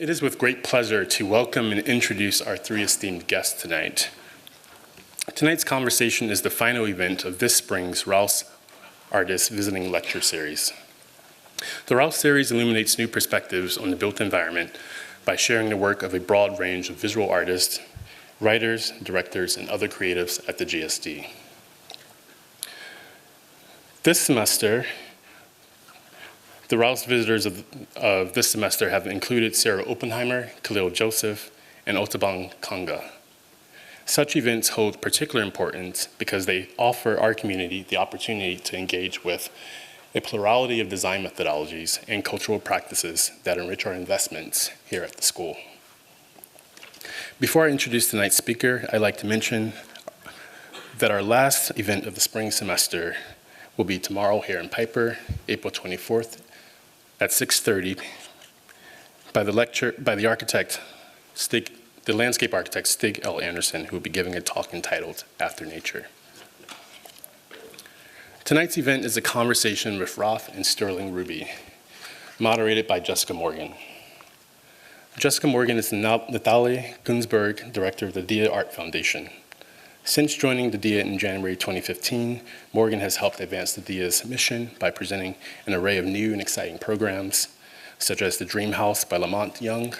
It is with great pleasure to welcome and introduce our three esteemed guests tonight. Tonight's conversation is the final event of this spring's Rouse Artist Visiting Lecture Series. The Rouse series illuminates new perspectives on the built environment by sharing the work of a broad range of visual artists, writers, directors, and other creatives at the GSD. This semester, the Rouse visitors of this semester have included Sarah Oppenheimer, Khalil Joseph, and Otabang Kanga. Such events hold particular importance because they offer our community the opportunity to engage with a plurality of design methodologies and cultural practices that enrich our investments here at the school. Before I introduce tonight's speaker, I'd like to mention that our last event of the spring semester will be tomorrow here in Piper, April 24th at 6:30 by the landscape architect Stig L. Anderson, who will be giving a talk entitled After Nature. Tonight's event is a conversation with Raf and Sterling Ruby, moderated by Jessica Morgan. Jessica Morgan is the Nathalie Gunsberg Director of the DIA Art Foundation. Since joining the DIA in January 2015, Morgan has helped advance the DIA's mission by presenting an array of new and exciting programs, such as the Dream House by LaMonte Young,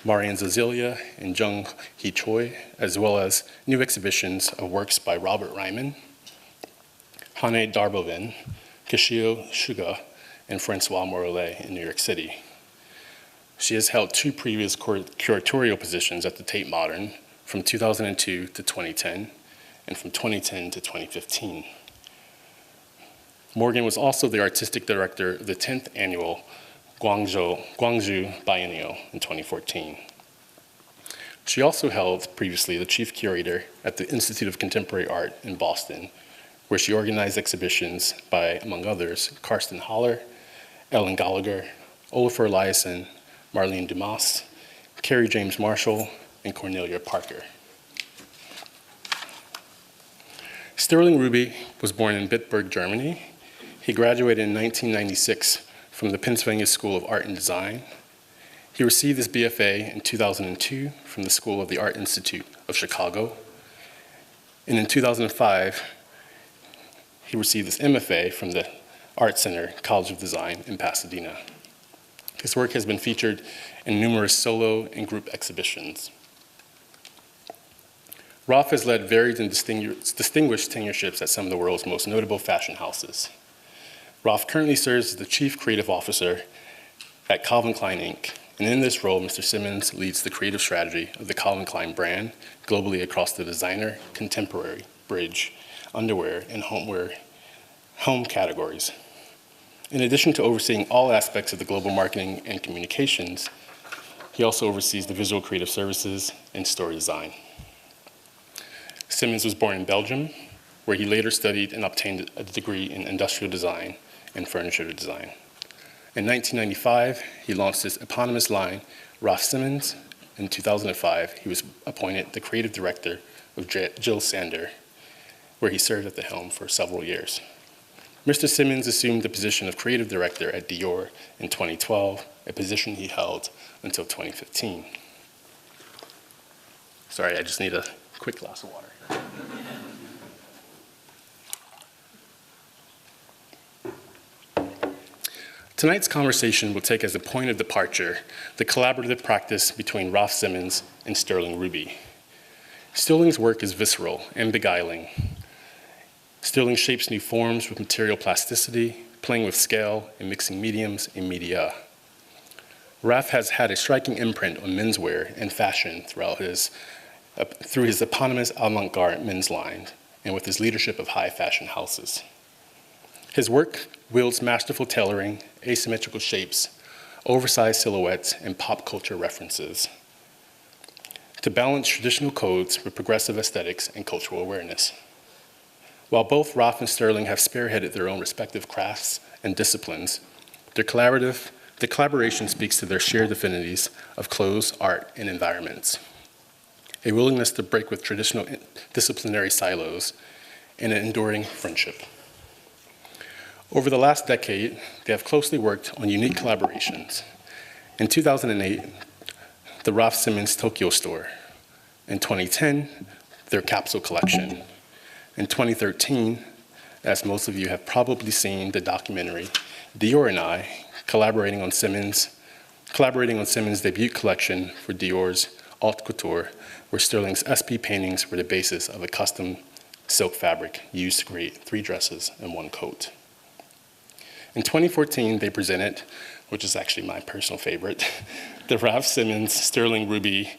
Marian Zazilia, and Jung Hee Choi, as well as new exhibitions of works by Robert Ryman, Hanne Darboven, Kishio Suga, and François Morellet in New York City. She has held two previous curatorial positions at the Tate Modern from 2002 to 2010, and from 2010 to 2015. Morgan was also the artistic director of the 10th annual Gwangju Biennale in 2014. She also held previously the chief curator at the Institute of Contemporary Art in Boston, where she organized exhibitions by, among others, Karsten Haller, Ellen Gallagher, Olafur Eliasson, Marlene Dumas, Carrie James Marshall, and Cornelia Parker. Sterling Ruby was born in Bitburg, Germany. He graduated in 1996 from the Pennsylvania School of Art and Design. He received his BFA in 2002 from the School of the Art Institute of Chicago. And in 2005, he received his MFA from the Art Center College of Design in Pasadena. His work has been featured in numerous solo and group exhibitions. Raf has led varied and distinguished tenureships at some of the world's most notable fashion houses. Raf currently serves as the Chief Creative Officer at Calvin Klein, Inc., and in this role, Mr. Simons leads the creative strategy of the Calvin Klein brand globally across the designer, contemporary, bridge, underwear, and home categories. In addition to overseeing all aspects of the global marketing and communications, he also oversees the visual creative services and story design. Simons was born in Belgium, where he later studied and obtained a degree in industrial design and furniture design. In 1995, he launched his eponymous line, Raf Simons. In 2005, he was appointed the creative director of Jil Sander, where he served at the helm for several years. Mr. Simons assumed the position of creative director at Dior in 2012, a position he held until 2015. Sorry, I just need a quick glass of water. Tonight's conversation will take as a point of departure the collaborative practice between Raf Simons and Sterling Ruby. Sterling's work is visceral and beguiling. Sterling shapes new forms with material plasticity, playing with scale and mixing mediums and media. Raf has had a striking imprint on menswear and fashion through his eponymous avant-garde men's line and with his leadership of high fashion houses. His work wields masterful tailoring, asymmetrical shapes, oversized silhouettes, and pop culture references to balance traditional codes with progressive aesthetics and cultural awareness. While both Raf and Sterling have spearheaded their own respective crafts and disciplines, the collaboration speaks to their shared affinities of clothes, art, and environments, a willingness to break with traditional disciplinary silos, and an enduring friendship. Over the last decade, they have closely worked on unique collaborations, In 2008, the Raf Simons Tokyo store. In 2010, their capsule collection. In 2013, as most of you have probably seen the documentary, Dior and I, collaborating on Simons' debut collection for Dior's Haute Couture, where Sterling's SP paintings were the basis of a custom silk fabric used to create 3 dresses and 1 coat. In 2014, they presented, which is actually my personal favorite, the Raf Simons-Sterling Ruby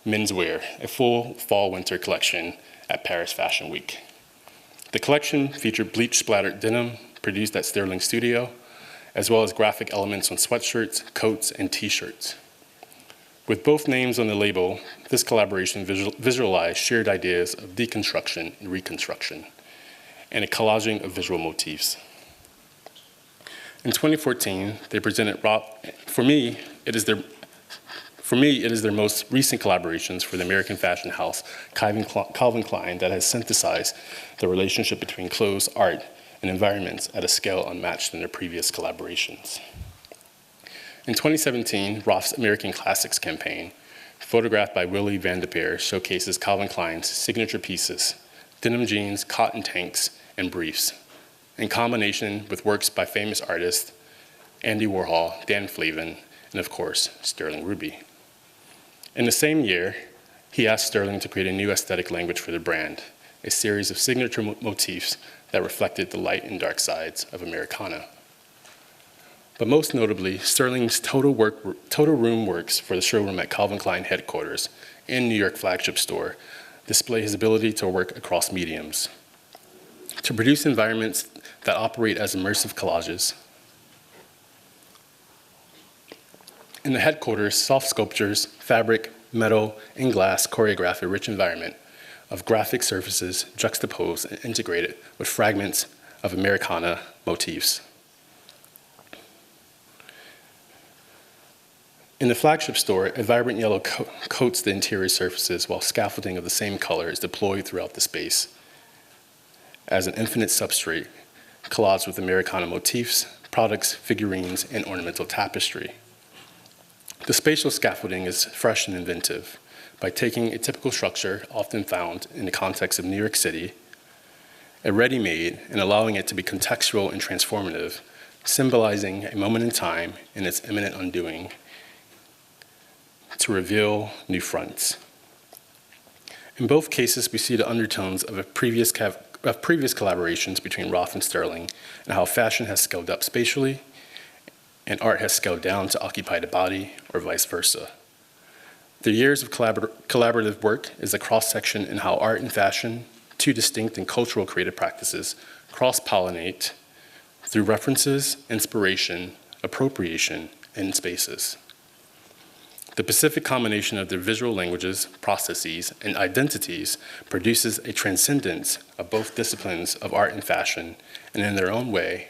menswear, a full fall-winter collection at Paris Fashion Week. The collection featured bleach-splattered denim produced at Sterling's studio, as well as graphic elements on sweatshirts, coats, and t-shirts. With both names on the label, this collaboration visualized shared ideas of deconstruction and reconstruction, and a collaging of visual motifs. In 2014, they presented for me, it is their most recent collaborations for the American fashion house, Calvin Klein, that has synthesized the relationship between clothes, art, and environments at a scale unmatched in their previous collaborations. In 2017, Raf's American Classics campaign, photographed by Willy van de Peer, showcases Calvin Klein's signature pieces, denim jeans, cotton tanks, and briefs, in combination with works by famous artists Andy Warhol, Dan Flavin, and of course, Sterling Ruby. In the same year, he asked Sterling to create a new aesthetic language for the brand, a series of signature motifs that reflected the light and dark sides of Americana. But most notably, Sterling's total room works for the showroom at Calvin Klein headquarters and New York flagship store display his ability to work across mediums, to produce environments that operate as immersive collages. In the headquarters, soft sculptures, fabric, metal, and glass choreograph a rich environment of graphic surfaces juxtaposed and integrated with fragments of Americana motifs. In the flagship store, a vibrant yellow coats the interior surfaces while scaffolding of the same color is deployed throughout the space as an infinite substrate collaged with Americana motifs, products, figurines, and ornamental tapestry. The spatial scaffolding is fresh and inventive by taking a typical structure often found in the context of New York City, a ready-made, and allowing it to be contextual and transformative, symbolizing a moment in time and its imminent undoing, to reveal new fronts. In both cases, we see the undertones of previous collaborations between Raf and Sterling, and how fashion has scaled up spatially, and art has scaled down to occupy the body, or vice versa. The years of collaborative work is a cross-section in how art and fashion, 2 distinct and cultural creative practices, cross-pollinate through references, inspiration, appropriation, and spaces. The specific combination of their visual languages, processes, and identities produces a transcendence of both disciplines of art and fashion, and in their own way,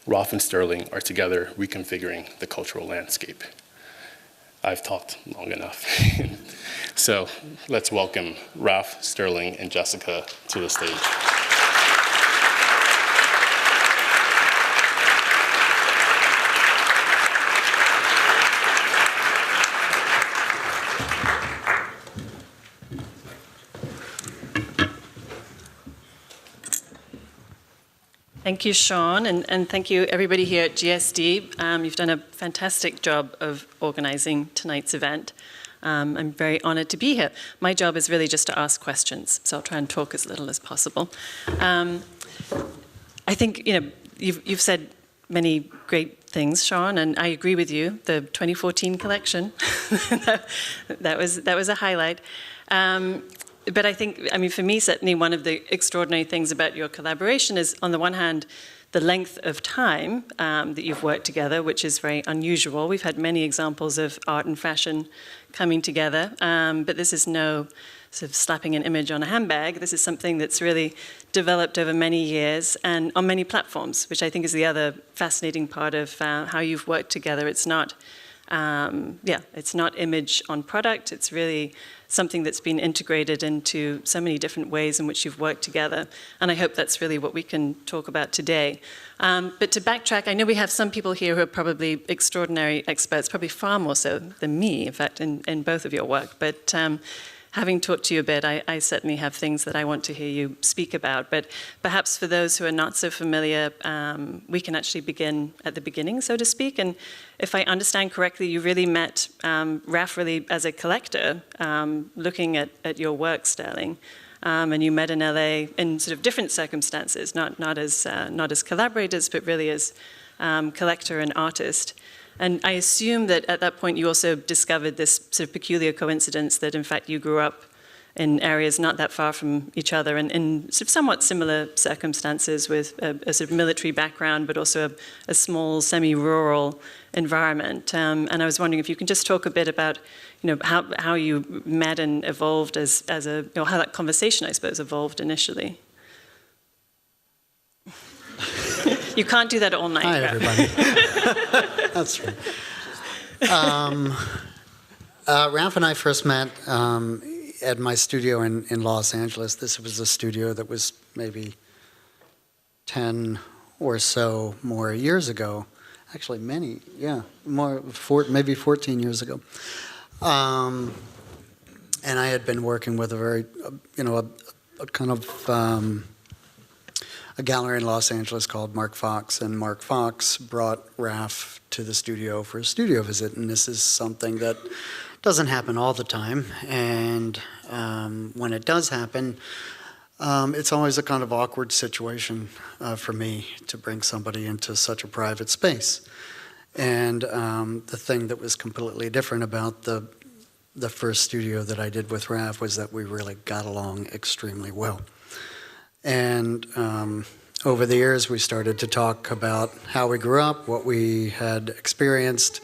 Raf and Sterling are together reconfiguring the cultural landscape. I've talked long enough. So let's welcome Raf, Sterling, and Jessica to the stage. Thank you, Sean, and thank you everybody here at GSD. You've done a fantastic job of organizing tonight's event. I'm very honored to be here. My job is really just to ask questions, so I'll try and talk as little as possible. I think you've said many great things, Sean, and I agree with you. The 2014 collection, that was a highlight. But I think, for me, certainly one of the extraordinary things about your collaboration is, on the one hand, the length of time that you've worked together, which is very unusual. We've had many examples of art and fashion coming together, but this is no sort of slapping an image on a handbag. This is something that's really developed over many years and on many platforms, which I think is the other fascinating part of how you've worked together. It's not yeah, it's not image on product. It's really something that's been integrated into so many different ways in which you've worked together. And I hope that's really what we can talk about today. But to backtrack, I know we have some people here who are probably extraordinary experts, probably far more so than me, in fact, in both of your work. But having talked to you a bit, I certainly have things that I want to hear you speak about. But perhaps for those who are not so familiar, we can actually begin at the beginning, so to speak. And if I understand correctly, you really met Raf really as a collector, looking at your work, Sterling. And you met in LA in sort of different circumstances, not as collaborators, but really as collector and artist. And I assume that at that point you also discovered this sort of peculiar coincidence that in fact you grew up in areas not that far from each other and in sort of somewhat similar circumstances with a sort of military background, but also a small semi-rural environment. And I was wondering if you can just talk a bit about, how you met and evolved as a, how that conversation, I suppose, evolved initially. You can't do that all night. Hi, everybody. That's right. Raf and I first met at my studio in Los Angeles. This was a studio that was maybe 10 or so more years ago. Actually, many, yeah, maybe 14 years ago. And I had been working with a very, a kind of a gallery in Los Angeles called Mark Fox, and Mark Fox brought Raf to the studio for a studio visit, and this is something that doesn't happen all the time, and when it does happen, it's always a kind of awkward situation for me to bring somebody into such a private space. And the thing that was completely different about the first studio that I did with Raf was that we really got along extremely well. And over the years, we started to talk about how we grew up, what we had experienced,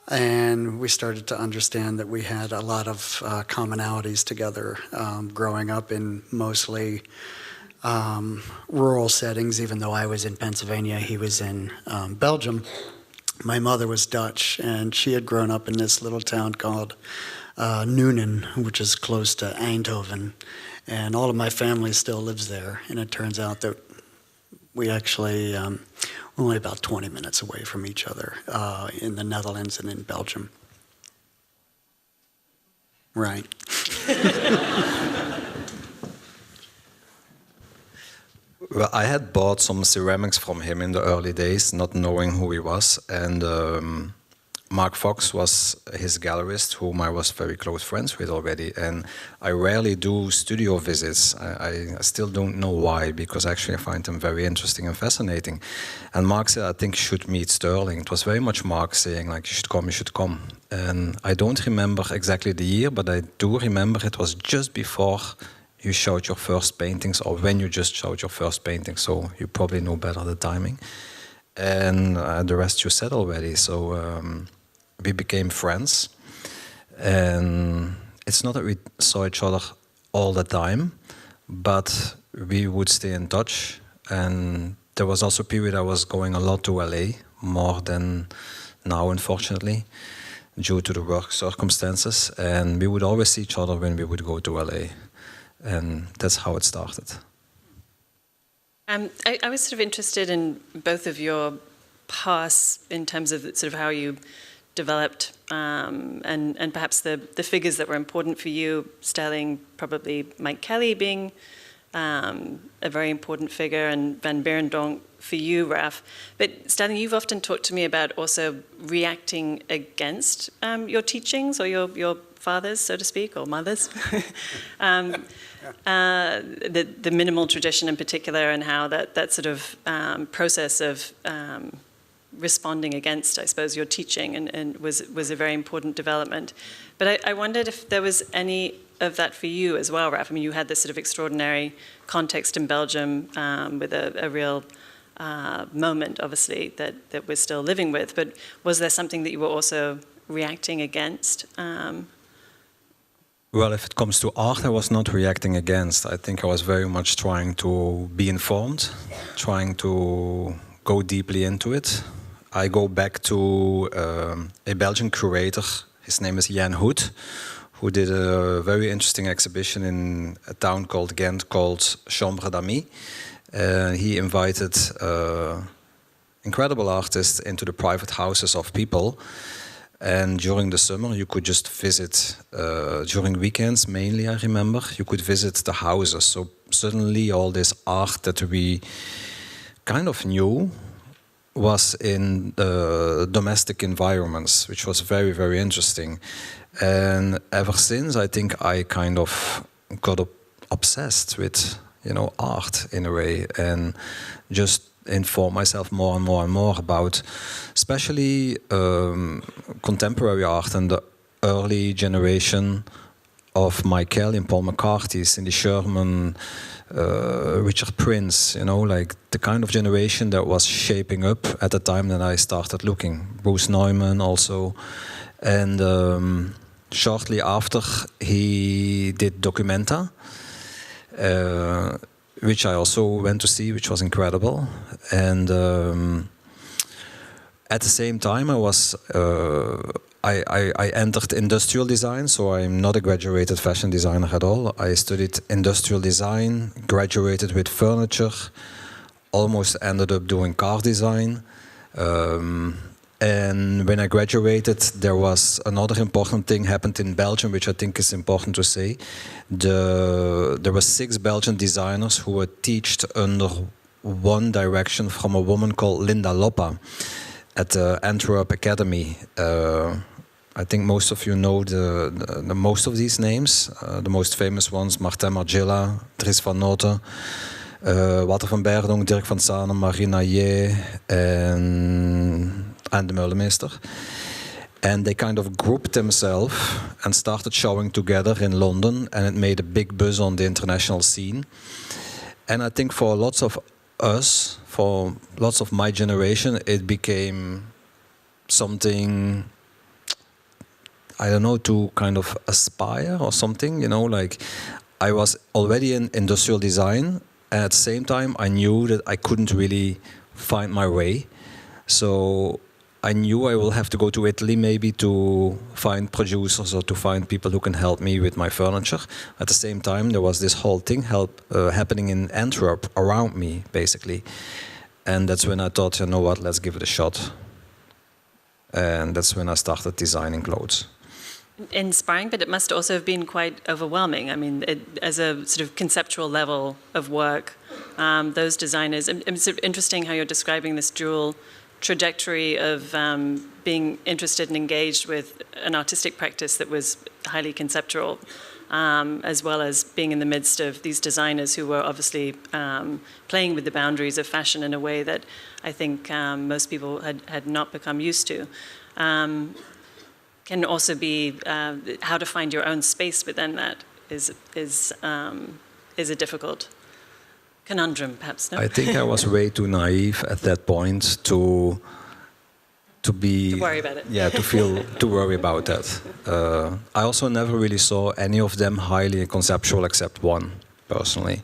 and we started to understand that we had a lot of commonalities together, growing up in mostly rural settings. Even though I was in Pennsylvania, he was in Belgium. My mother was Dutch, and she had grown up in this little town called Noonan, which is close to Eindhoven. And all of my family still lives there, and it turns out that we actually only about 20 minutes away from each other in the Netherlands and in Belgium. Right. Well, I had bought some ceramics from him in the early days, not knowing who he was, and Mark Fox was his gallerist, whom I was very close friends with already, and I rarely do studio visits. I still don't know why, because actually I find them very interesting and fascinating. And Mark said, I think you should meet Sterling. It was very much Mark saying, like, you should come. And I don't remember exactly the year, but I do remember it was just before you showed your first paintings, or when you just showed your first paintings, so you probably know better the timing. And the rest you said already, so we became friends, and it's not that we saw each other all the time, but we would stay in touch. And there was also a period I was going a lot to LA, more than now, unfortunately, due to the work circumstances, and we would always see each other when we would go to LA, and that's how it started. I was sort of interested in both of your paths in terms of sort of how you developed and perhaps the figures that were important for you. Sterling, probably Mike Kelly being a very important figure, and Van Beirendonck for you, Raf. But Sterling, you've often talked to me about also reacting against your teachings, or your fathers, so to speak, or mothers. The minimal tradition in particular, and how that sort of process of responding against, I suppose, your teaching and was a very important development. But I wondered if there was any of that for you as well, Raf. I mean, you had this sort of extraordinary context in Belgium with a real moment, obviously, that we're still living with. But was there something that you were also reacting against? Well, if it comes to art, I was not reacting against. I think I was very much trying to be informed, trying to go deeply into it. I go back to a Belgian curator. His name is Jan Hoed, who did a very interesting exhibition in a town called Ghent called Chambre d'Amis. He invited incredible artists into the private houses of people. And during the summer, you could just visit, during weekends mainly, I remember, you could visit the houses. So suddenly all this art that we kind of knew was in domestic environments, which was very, very interesting. And ever since, I think I kind of got obsessed with, art in a way, and just inform myself more and more and more about, especially contemporary art and the early generation of Michael and Paul McCarthy, Cindy Sherman, Richard Prince, like the kind of generation that was shaping up at the time that I started looking. Bruce Neumann also. And shortly after, he did Documenta, which I also went to see, which was incredible. And at the same time, I entered industrial design, so I'm not a graduated fashion designer at all. I studied industrial design, graduated with furniture, almost ended up doing car design. And when I graduated, there was another important thing happened in Belgium, which I think is important to say. There were 6 Belgian designers who were taught under one direction from a woman called Linda Loppa at the Antwerp Academy. I think most of you know the most of these names. The most famous ones: Martin Margiela, Dries van Noten, Walter van Beerdonk, Dirk van Zanen, Marina J, and de Meulemeester. And they kind of grouped themselves and started showing together in London, and it made a big buzz on the international scene. And I think for lots of us, for lots of my generation, it became something, I don't know, to kind of aspire or something, like I was already in industrial design, and at the same time I knew that I couldn't really find my way. So I knew I will have to go to Italy maybe to find producers or to find people who can help me with my furniture. At the same time, there was this whole thing happening in Antwerp around me, basically. And that's when I thought, you know what, let's give it a shot. And that's when I started designing clothes. Inspiring, but it must also have been quite overwhelming. I mean, as a sort of conceptual level of work, those designers, it's interesting how you're describing this dual trajectory of being interested and engaged with an artistic practice that was highly conceptual, as well as being in the midst of these designers who were obviously playing with the boundaries of fashion in a way that I think most people had not become used to. Can also be how to find your own space within that is a difficult conundrum, perhaps. No? I think I was way too naive at that point to worry about it. Yeah, to worry about that. I also never really saw any of them highly conceptual except one, personally.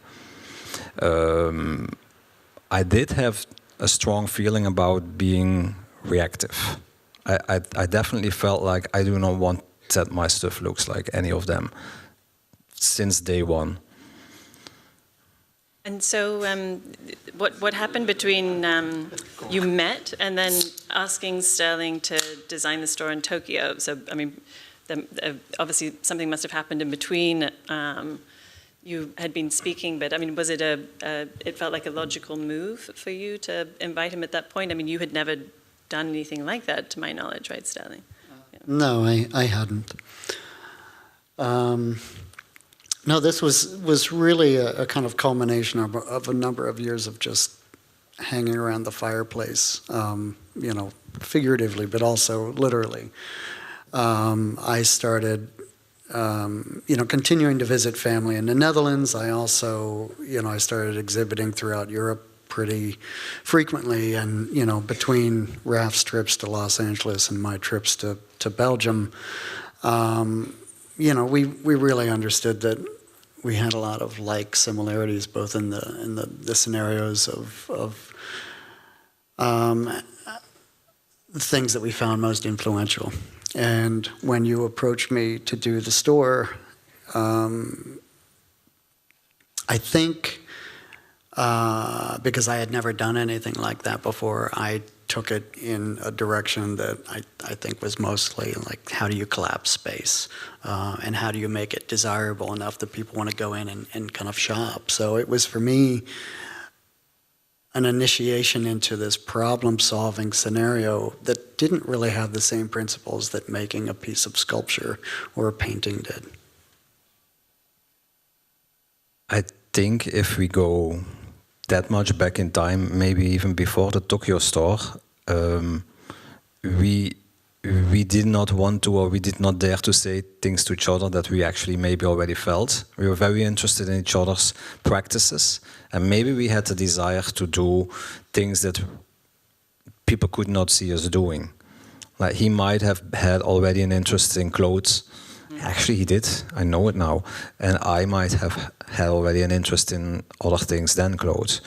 I did have a strong feeling about being reactive. I definitely felt like I do not want that my stuff looks like any of them since day one. And so what happened between you met and then asking Sterling to design the store in Tokyo? So, I mean, obviously something must have happened in between. You had been speaking, but I mean, was it it felt like a logical move for you to invite him at that point? I mean, you had never done anything like that, to my knowledge, right, Sterling? Yeah. No, I hadn't. No, this was really a kind of culmination of a number of years of just hanging around the fireplace, figuratively, but also literally. I started, continuing to visit family in the Netherlands. I also, I started exhibiting throughout Europe pretty frequently, and between Raf's trips to Los Angeles and my trips to Belgium, we really understood that we had a lot of similarities, both in the scenarios of things that we found most influential. And when you approached me to do the store, I think because I had never done anything like that before, I took it in a direction that I think was mostly like, how do you collapse space? And how do you make it desirable enough that people want to go in and kind of shop? So it was, for me, an initiation into this problem-solving scenario that didn't really have the same principles that making a piece of sculpture or a painting did. I think if we go that much back in time, maybe even before the Tokyo store, we did not want to, or we did not dare to say things to each other that we actually maybe already felt. We were very interested in each other's practices, and maybe we had the desire to do things that people could not see us doing. Like, he might have had already an interest in clothes. Actually, he did. I know it now. And I might have had already an interest in other things than clothes.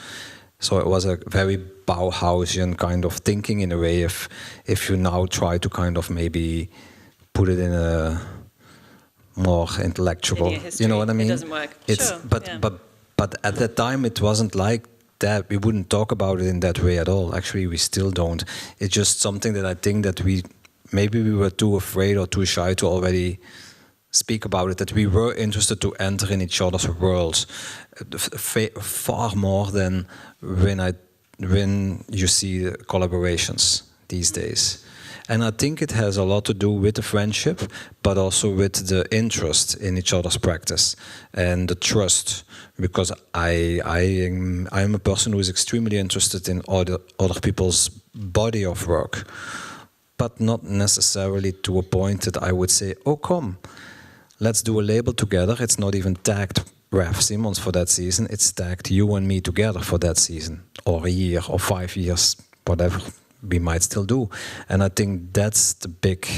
So it was a very Bauhausian kind of thinking, in a way, if you now try to kind of maybe put it in a more intellectual, you know what I mean? It doesn't work. It's, sure. But at that time it wasn't like that. We wouldn't talk about it in that way at all. Actually, we still don't. It's just something that I think that maybe we were too afraid or too shy to already speak about it, that we were interested to enter in each other's worlds far more than when you see the collaborations these days. And I think it has a lot to do with the friendship, but also with the interest in each other's practice and the trust. Because I'm a person who is extremely interested in other people's body of work, but not necessarily to a point that I would say, oh, come, let's do a label together. It's not even tagged Raf Simons for that season. It's tagged you and me together for that season, or a year, or 5 years, whatever we might still do. And I think that's the big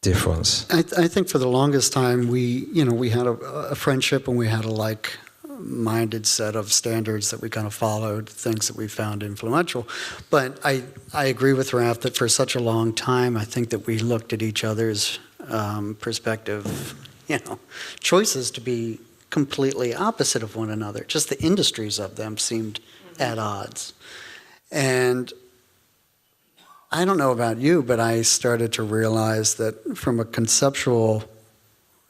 difference. I think for the longest time we had a friendship, and we had a like-minded set of standards that we kind of followed, things that we found influential. But I agree with Raf that for such a long time, I think that we looked at each other's perspective, choices to be completely opposite of one another. Just the industries of them seemed at odds. And I don't know about you, but I started to realize that from a conceptual,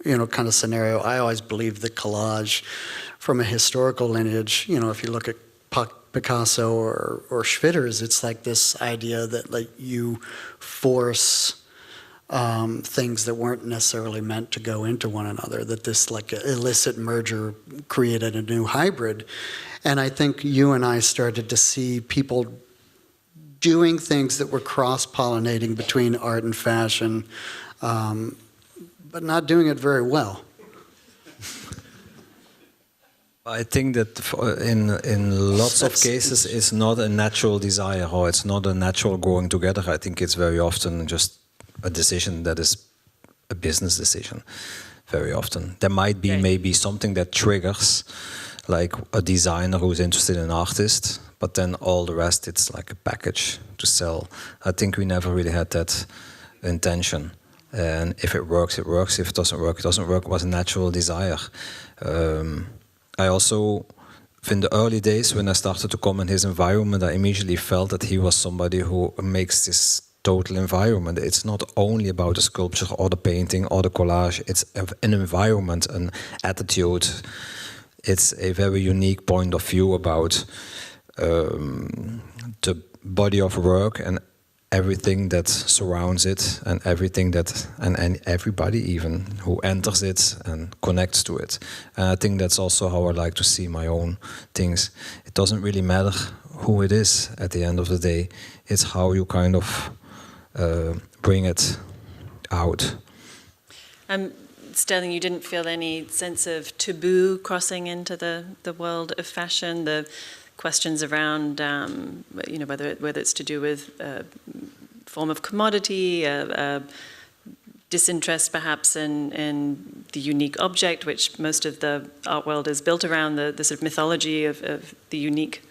kind of scenario, I always believed that collage from a historical lineage, if you look at Picasso or Schwitters, it's like this idea that you force things that weren't necessarily meant to go into one another, that this illicit merger created a new hybrid. And I think you and I started to see people doing things that were cross-pollinating between art and fashion, but not doing it very well. I think that in lots of cases it's not a natural desire, or it's not a natural going together. I think it's very often just a decision that is a business decision. Very often there might be maybe something that triggers, like a designer who's interested in an artist, but then all the rest, it's like a package to sell. I think we never really had that intention. And if it works, it works. If it doesn't work, it doesn't work. It was a natural desire. I also, in the early days when I started to come in his environment, I immediately felt that he was somebody who makes this total environment. It's not only about the sculpture or the painting or the collage. It's an environment, an attitude. It's a very unique point of view about the body of work and everything that surrounds it, and everything that and everybody even who enters it and connects to it. And I think that's also how I like to see my own things. It doesn't really matter who it is at the end of the day. It's how you kind of bring it out. Sterling, you didn't feel any sense of taboo crossing into the world of fashion, the questions around, whether it's to do with form of commodity, disinterest perhaps in the unique object, which most of the art world is built around, the sort of mythology of the unique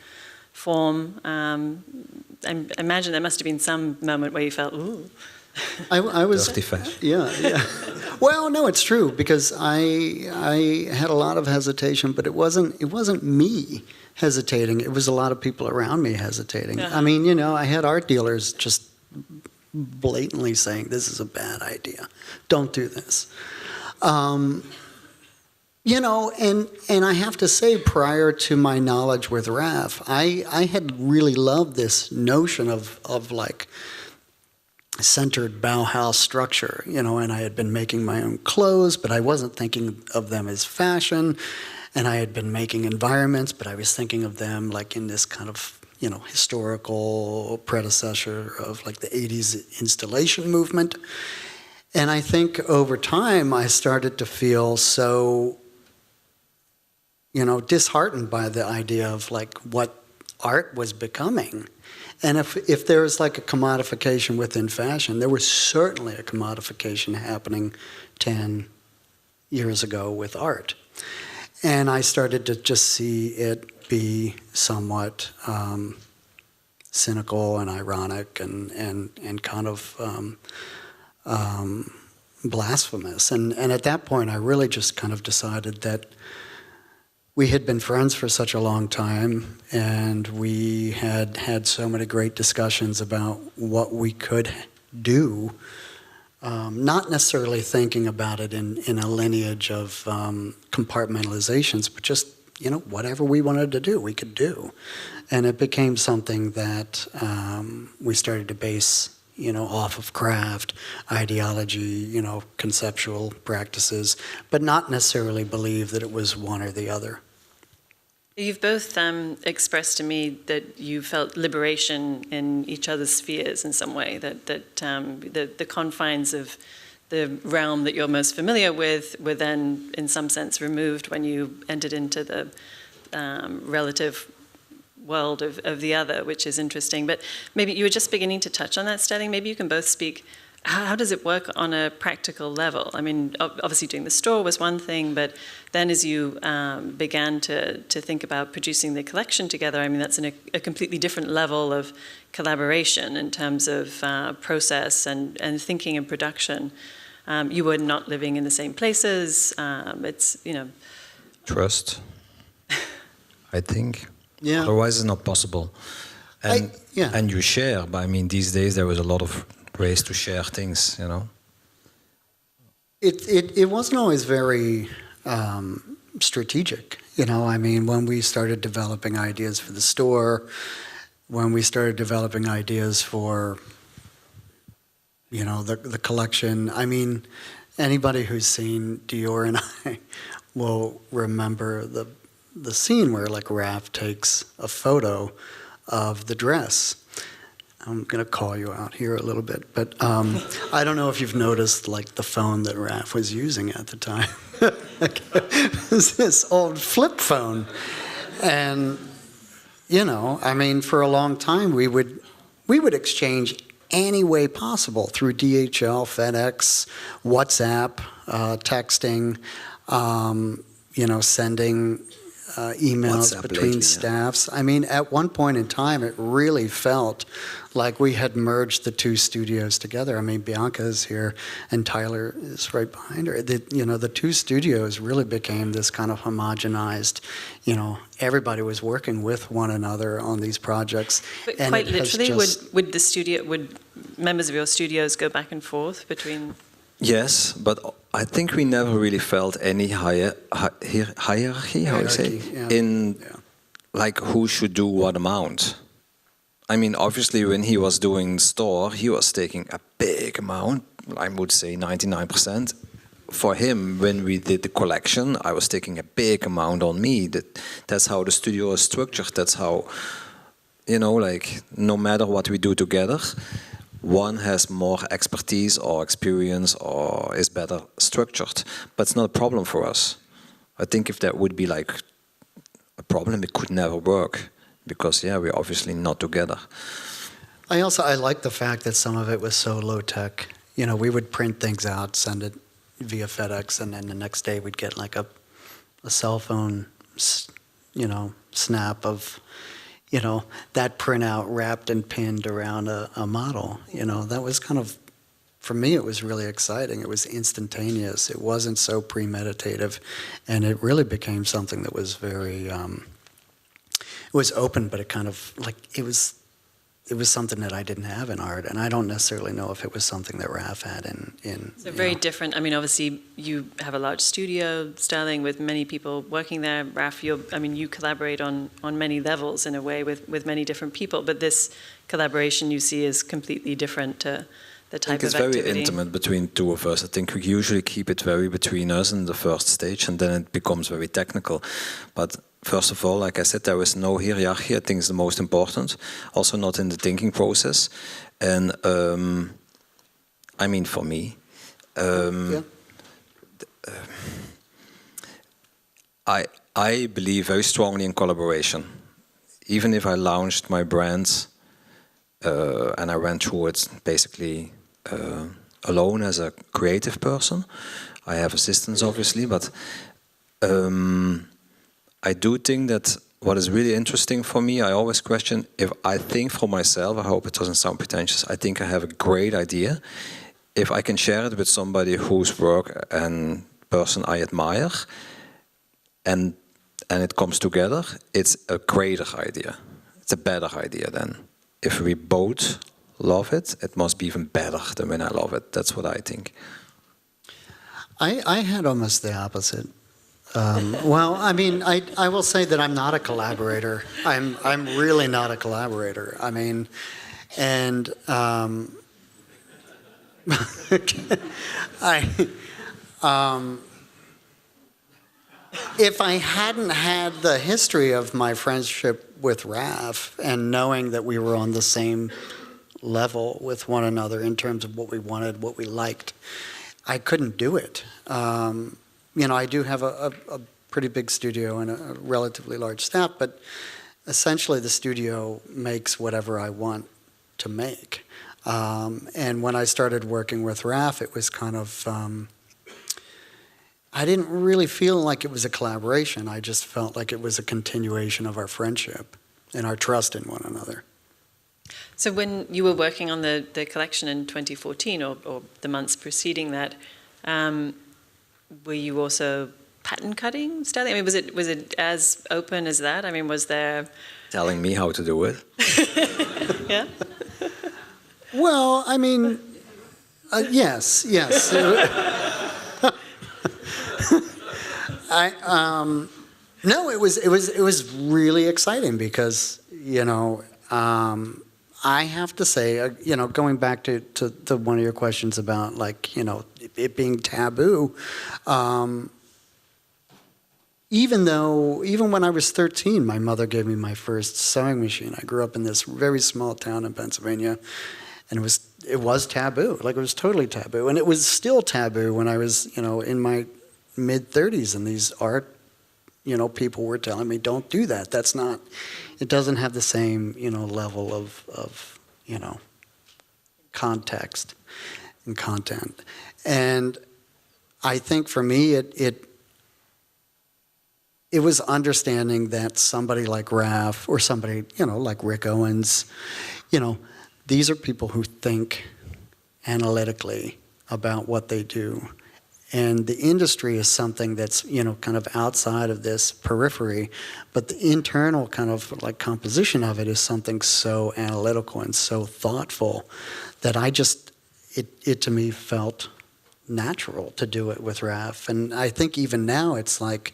form. I imagine there must have been some moment where you felt, ooh. I was Dirty fashion. Yeah. Well, no, it's true, because I had a lot of hesitation, but it wasn't me hesitating. It was a lot of people around me hesitating. Yeah. I mean, I had art dealers just blatantly saying, "This is a bad idea. Don't do this." And I have to say, prior to my knowledge with Raf, I had really loved this notion of like centered Bauhaus structure, and I had been making my own clothes, but I wasn't thinking of them as fashion, and I had been making environments, but I was thinking of them like in this kind of, historical predecessor of like the 80s installation movement. And I think over time I started to feel so, disheartened by the idea of like what art was becoming. And if there was like a commodification within fashion, there was certainly a commodification happening 10 years ago with art. And I started to just see it be somewhat cynical and ironic and kind of blasphemous. And at that point, I really just kind of decided that we had been friends for such a long time, and we had had so many great discussions about what we could do, not necessarily thinking about it in a lineage of compartmentalizations, but just, whatever we wanted to do, we could do. And it became something that we started to base, off of craft, ideology, conceptual practices, but not necessarily believe that it was one or the other. You've both expressed to me that you felt liberation in each other's spheres in some way, that the confines of the realm that you're most familiar with were then, in some sense, removed when you entered into the relative world of the other, which is interesting. But maybe you were just beginning to touch on that, Sterling. Maybe you can both speak. How does it work on a practical level? I mean, obviously doing the store was one thing, but then as you began to think about producing the collection together, I mean, that's a completely different level of collaboration in terms of process and thinking and production. You were not living in the same places. It's, Trust, I think. Yeah. Otherwise, it's not possible. And and you share. But I mean, these days there was a lot of ways to share things. It wasn't always very strategic. I mean, when we started developing ideas for the store, when we started developing ideas for, the collection. I mean, anybody who's seen Dior and I will remember the scene where like Raf takes a photo of the dress. I'm going to call you out here a little bit, but I don't know if you've noticed like the phone that Raf was using at the time. It was this old flip phone. And, I mean, for a long time we would exchange any way possible through DHL, FedEx, WhatsApp, texting, sending emails WhatsApp between lately, staffs. I mean, at one point in time, it really felt like we had merged the two studios together. I mean, Bianca is here, and Tyler is right behind her. The two studios really became this kind of homogenized, everybody was working with one another on these projects. But and quite literally, would members of your studios go back and forth between? Yes, but I think we never really felt any hierarchy, how you say, like who should do what amount. I mean, obviously, when he was doing store, he was taking a big amount. I would say 99%. For him, when we did the collection, I was taking a big amount on me. That's how the studio is structured. That's how, like no matter what we do together, one has more expertise or experience or is better structured. But it's not a problem for us. I think if that would be like a problem, it could never work. Because, we're obviously not together. I like the fact that some of it was so low-tech. We would print things out, send it via FedEx, and then the next day we'd get like a cell phone, snap of, you know, that printout wrapped and pinned around a model. You know, that was kind of, for me, it was really exciting. It was instantaneous. It wasn't so premeditative, and it really became something that was very, it was open, but it kind of, like, it was something that I didn't have in art, and I don't necessarily know if it was something that Raf had in So very different. I mean, obviously, you have a large studio, Sterling, with many people working there. Raf, you collaborate on many levels in a way with many different people, but this collaboration you see is completely different to the type of activity. I think it's very intimate between two of us. I think we usually keep it very between us in the first stage, and then it becomes very technical. But first of all, like I said, there is no hierarchy. I think it's the most important. Also not in the thinking process. And I mean, for me, I believe very strongly in collaboration. Even if I launched my brands and I went through it basically alone as a creative person. I have assistants, obviously, but I do think that what is really interesting for me, I always question if I think for myself, I hope it doesn't sound pretentious, I think I have a great idea. If I can share it with somebody whose work and person I admire, and it comes together, it's a greater idea. It's a better idea then. If we both love it, it must be even better than when I love it. That's what I think. I had almost the opposite. Well, I mean, I will say that I'm not a collaborator. I'm really not a collaborator. I mean, and if I hadn't had the history of my friendship with Raf and knowing that we were on the same level with one another in terms of what we wanted, what we liked, I couldn't do it. You know, I do have a pretty big studio and a relatively large staff, but essentially the studio makes whatever I want to make. And when I started working with Raf, it was kind of, I didn't really feel like it was a collaboration. I just felt like it was a continuation of our friendship and our trust in one another. So when you were working on the collection in 2014 or the months preceding that, were you also pattern cutting, Sterling? I mean, was it as open as that? I mean, was there... Telling me how to do it? Yeah? Well, I mean, yes. No, it was really exciting because, you know, I have to say, you know, going back to one of your questions about, like, you know, it being taboo, even when I was 13, my mother gave me my first sewing machine. I grew up in this very small town in Pennsylvania, and it was taboo. Like, it was totally taboo, and it was still taboo when I was, you know, in my mid-30s, and these art, you know, people were telling me, don't do that. That's not, it doesn't have the same, you know, level of you know, context and content. And I think for me, it was understanding that somebody like Raf or somebody, you know, like Rick Owens, you know, these are people who think analytically about what they do. And the industry is something that's, you know, kind of outside of this periphery, but the internal kind of like composition of it is something so analytical and so thoughtful that it to me felt natural to do it with Raf. And I think even now it's like,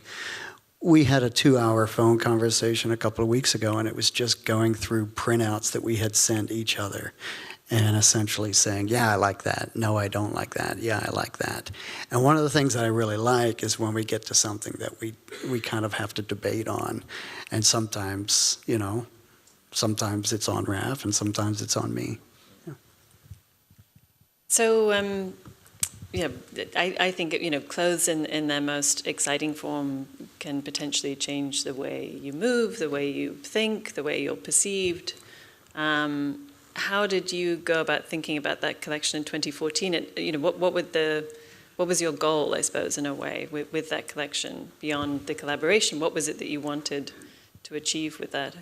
we had a 2-hour phone conversation a couple of weeks ago, and it was just going through printouts that we had sent each other. And essentially saying, yeah, I like that. No, I don't like that. Yeah, I like that. And one of the things that I really like is when we get to something that we kind of have to debate on. And sometimes, you know, sometimes it's on Raf and sometimes it's on me. Yeah. So, yeah, I think, you know, clothes in their most exciting form can potentially change the way you move, the way you think, the way you're perceived. How did you go about thinking about that collection in 2014? And, you know, what was your goal, I suppose, in a way, with that collection beyond the collaboration? What was it that you wanted to achieve with that?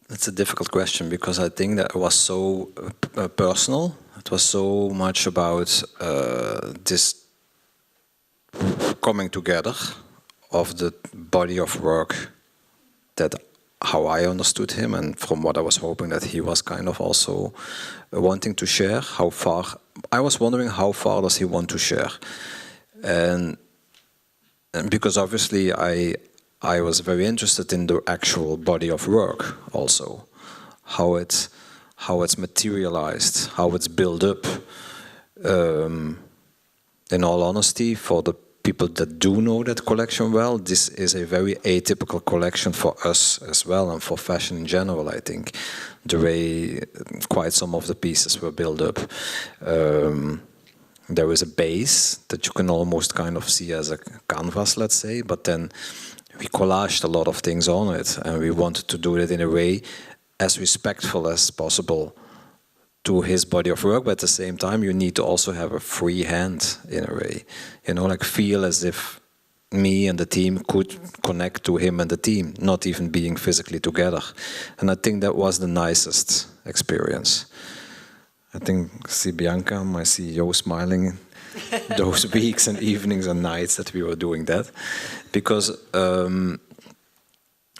That's a difficult question because I think that it was so personal. It was so much about this coming together of the body of work, that how I understood him, and from what I was hoping that he was kind of also wanting to share. How far, I was wondering how far does he want to share, and because obviously I was very interested in the actual body of work also, how it's materialized, how it's built up. In all honesty, for the people that do know that collection well, this is a very atypical collection for us as well, and for fashion in general, I think, the way quite some of the pieces were built up. There is a base that you can almost kind of see as a canvas, let's say, but then we collaged a lot of things on it, and we wanted to do it in a way as respectful as possible to his body of work, but at the same time you need to also have a free hand in a way, you know, like feel as if me and the team could connect to him and the team, not even being physically together. And I think that was the nicest experience. I think, see Bianca, my CEO, smiling those weeks and evenings and nights that we were doing that, because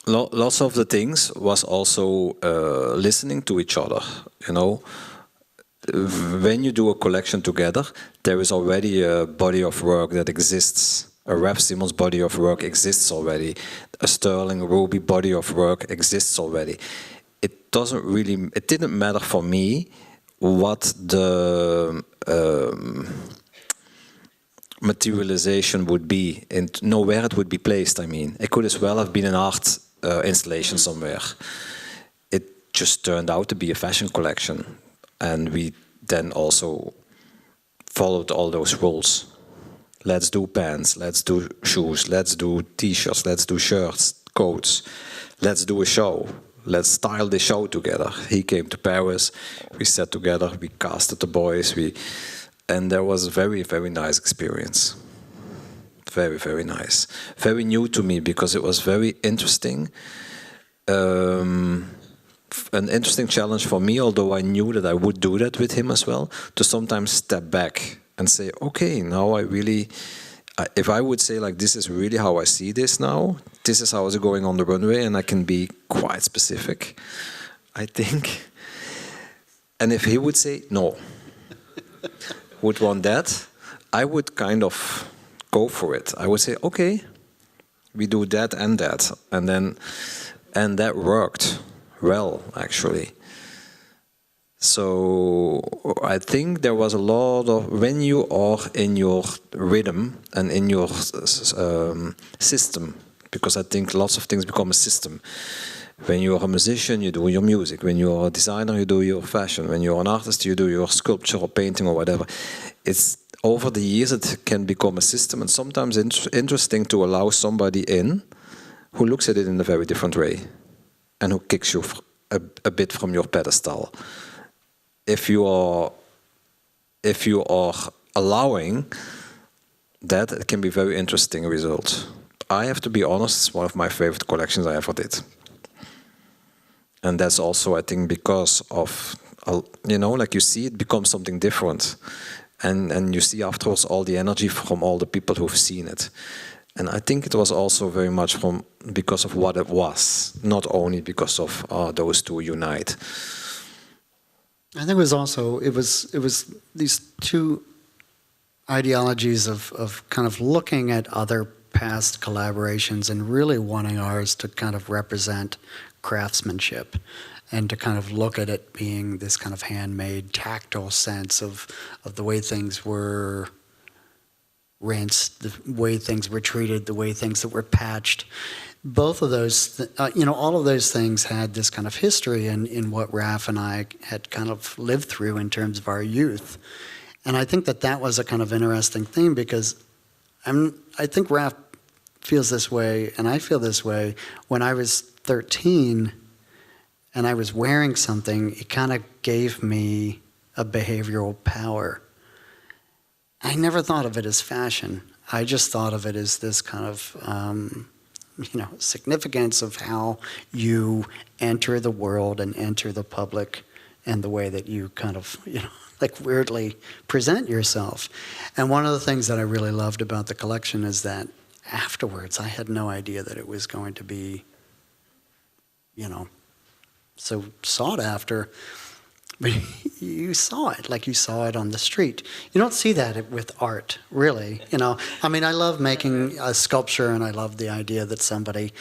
lots of the things was also listening to each other, you know. When you do a collection together, there is already a body of work that exists. A Raf Simons body of work exists already. A Sterling Ruby body of work exists already. It didn't matter for me what the materialization would be, and know where it would be placed. I mean, it could as well have been an art installation somewhere. It just turned out to be a fashion collection. And we then also followed all those rules. Let's do pants, let's do shoes, let's do t-shirts, let's do shirts, coats. Let's do a show. Let's style the show together. He came to Paris, we sat together, we casted the boys, and there was a very, very nice experience. Very, very nice. Very new to me because it was very interesting. An interesting challenge for me, although I knew that I would do that with him as well, to sometimes step back and say, okay, now I really, if I would say like, this is really how I see this now, this is how it's going on the runway, and I can be quite specific, I think. And if he would say, no, would want that, I would kind of go for it. I would say, okay, we do that, and that worked well, actually. So I think there was a lot of, when you are in your rhythm and in your system, because I think lots of things become a system. When you're a musician, you do your music. When you're a designer, you do your fashion. When you're an artist, you do your sculpture or painting or whatever. It's over the years it can become a system, and sometimes interesting to allow somebody in who looks at it in a very different way, and who kicks you a bit from your pedestal. If you are allowing that, it can be very interesting result. I have to be honest, it's one of my favorite collections I ever did. And that's also, I think, because of, you know, like you see it becomes something different. And you see afterwards all the energy from all the people who've seen it. And I think it was also very much because of what it was, not only because of those two unite. I think it was these two ideologies of kind of looking at other past collaborations and really wanting ours to kind of represent craftsmanship, and to kind of look at it being this kind of handmade, tactile sense of the way things were rinsed, the way things were treated, the way things that were patched. Both of those, all of those things had this kind of history in what Raf and I had kind of lived through in terms of our youth. And I think that was a kind of interesting thing, because I think Raf feels this way, and I feel this way. When I was 13 and I was wearing something, it kind of gave me a behavioral power. I never thought of it as fashion. I just thought of it as this kind of significance of how you enter the world and enter the public, and the way that you kind of, like weirdly present yourself. And one of the things that I really loved about the collection is that afterwards I had no idea that it was going to be, so sought after. But you saw it, like you saw it on the street. You don't see that with art, really. I mean, I love making a sculpture, and I love the idea that somebody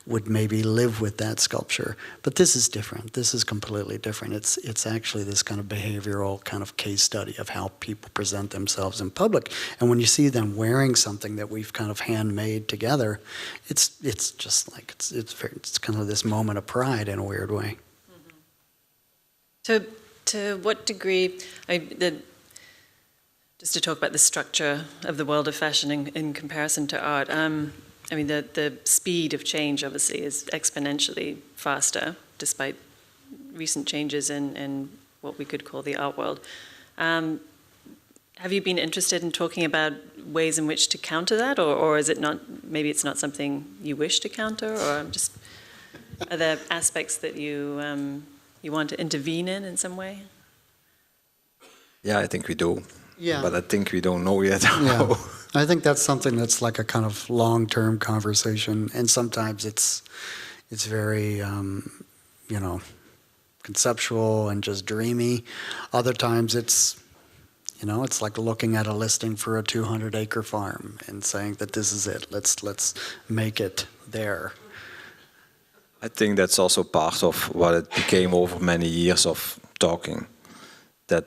would maybe live with that sculpture. But this is different. This is completely different. It's actually this kind of behavioral kind of case study of how people present themselves in public. And when you see them wearing something that we've kind of handmade together, it's just like it's kind of this moment of pride in a weird way. To what degree, just to talk about the structure of the world of fashion in comparison to art, I mean, the speed of change obviously is exponentially faster, despite recent changes in what we could call the art world. Have you been interested in talking about ways in which to counter that, or is it not, maybe it's not something you wish to counter, or are there aspects that you want to intervene in some way? Yeah, I think we do. Yeah. But I think we don't know yet how. Yeah. I think that's something that's like a kind of long-term conversation, and sometimes it's very, conceptual and just dreamy. Other times it's like looking at a listing for a 200-acre farm and saying that this is it. Let's make it there. I think that's also part of what it became over many years of talking. That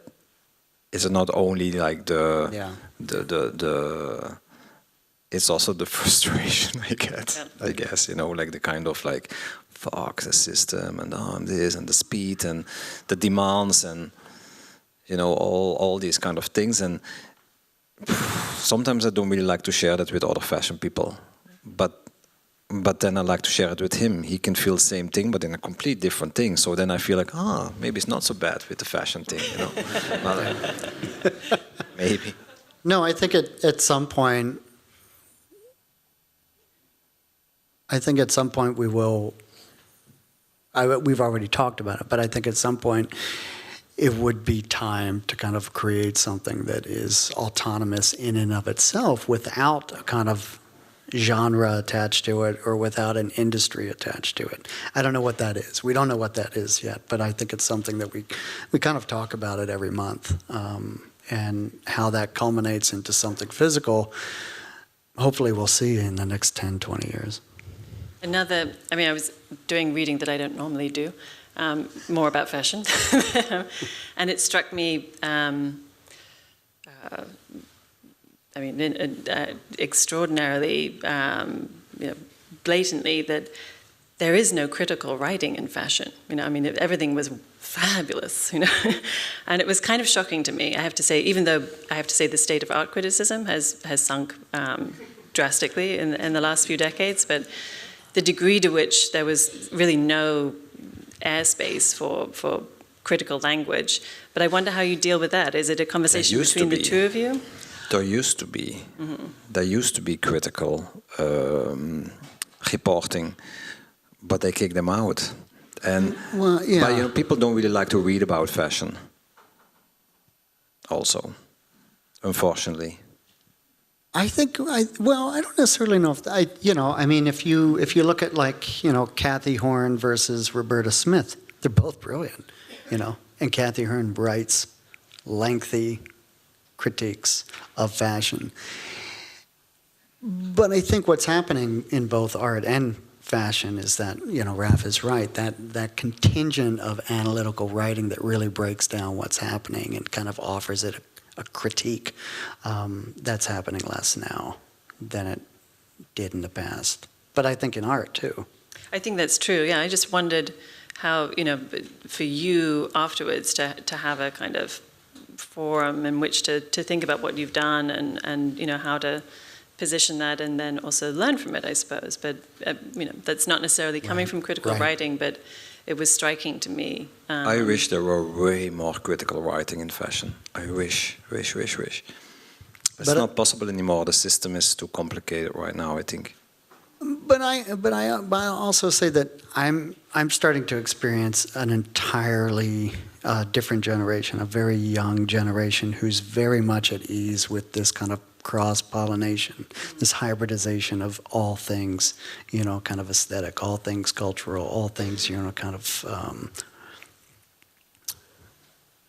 is not only like it's also the frustration I get. Yeah. I guess like the kind of like fuck the system and this and the speed and the demands and all these kind of things. And sometimes I don't really like to share that with other fashion people, but then I like to share it with him. He can feel the same thing, but in a complete different thing. So then I feel like, maybe it's not so bad with the fashion thing, Maybe. No, I think at some point we will. We've already talked about it, but I think at some point it would be time to kind of create something that is autonomous in and of itself, without a kind of genre attached to it, or without an industry attached to it. I don't know what that is. We don't know what that is yet, but I think it's something that we kind of talk about it every month, and how that culminates into something physical, hopefully we'll see in the next 10, 20 years. I was doing reading that I don't normally do, more about fashion, and it struck me, extraordinarily, blatantly, that there is no critical writing in fashion. Everything was fabulous, and it was kind of shocking to me. I have to say, even though I have to say the state of art criticism has sunk drastically in the last few decades, but the degree to which there was really no airspace for critical language. But I wonder how you deal with that. Is it a conversation between the two of you? There used to be. Mm-hmm. There used to be critical reporting, but they kicked them out. And but people don't really like to read about fashion. Also, unfortunately. I think I don't necessarily know if if you look at Kathy Horn versus Roberta Smith, they're both brilliant, and Kathy Horn writes lengthy critiques of fashion. But I think what's happening in both art and fashion is that, Raf is right, that contingent of analytical writing that really breaks down what's happening and kind of offers it a critique, that's happening less now than it did in the past. But I think in art too. I think that's true, yeah. I just wondered how, for you afterwards to have a kind of forum in which to think about what you've done and how to position that and then also learn from it, I suppose. But, that's not necessarily coming from critical writing, but it was striking to me. I wish there were way more critical writing in fashion. I wish. It's not possible anymore. The system is too complicated right now, I think. But I also say that I'm starting to experience an entirely different generation, a very young generation who's very much at ease with this kind of cross-pollination, this hybridization of all things, kind of aesthetic, all things cultural, all things, kind of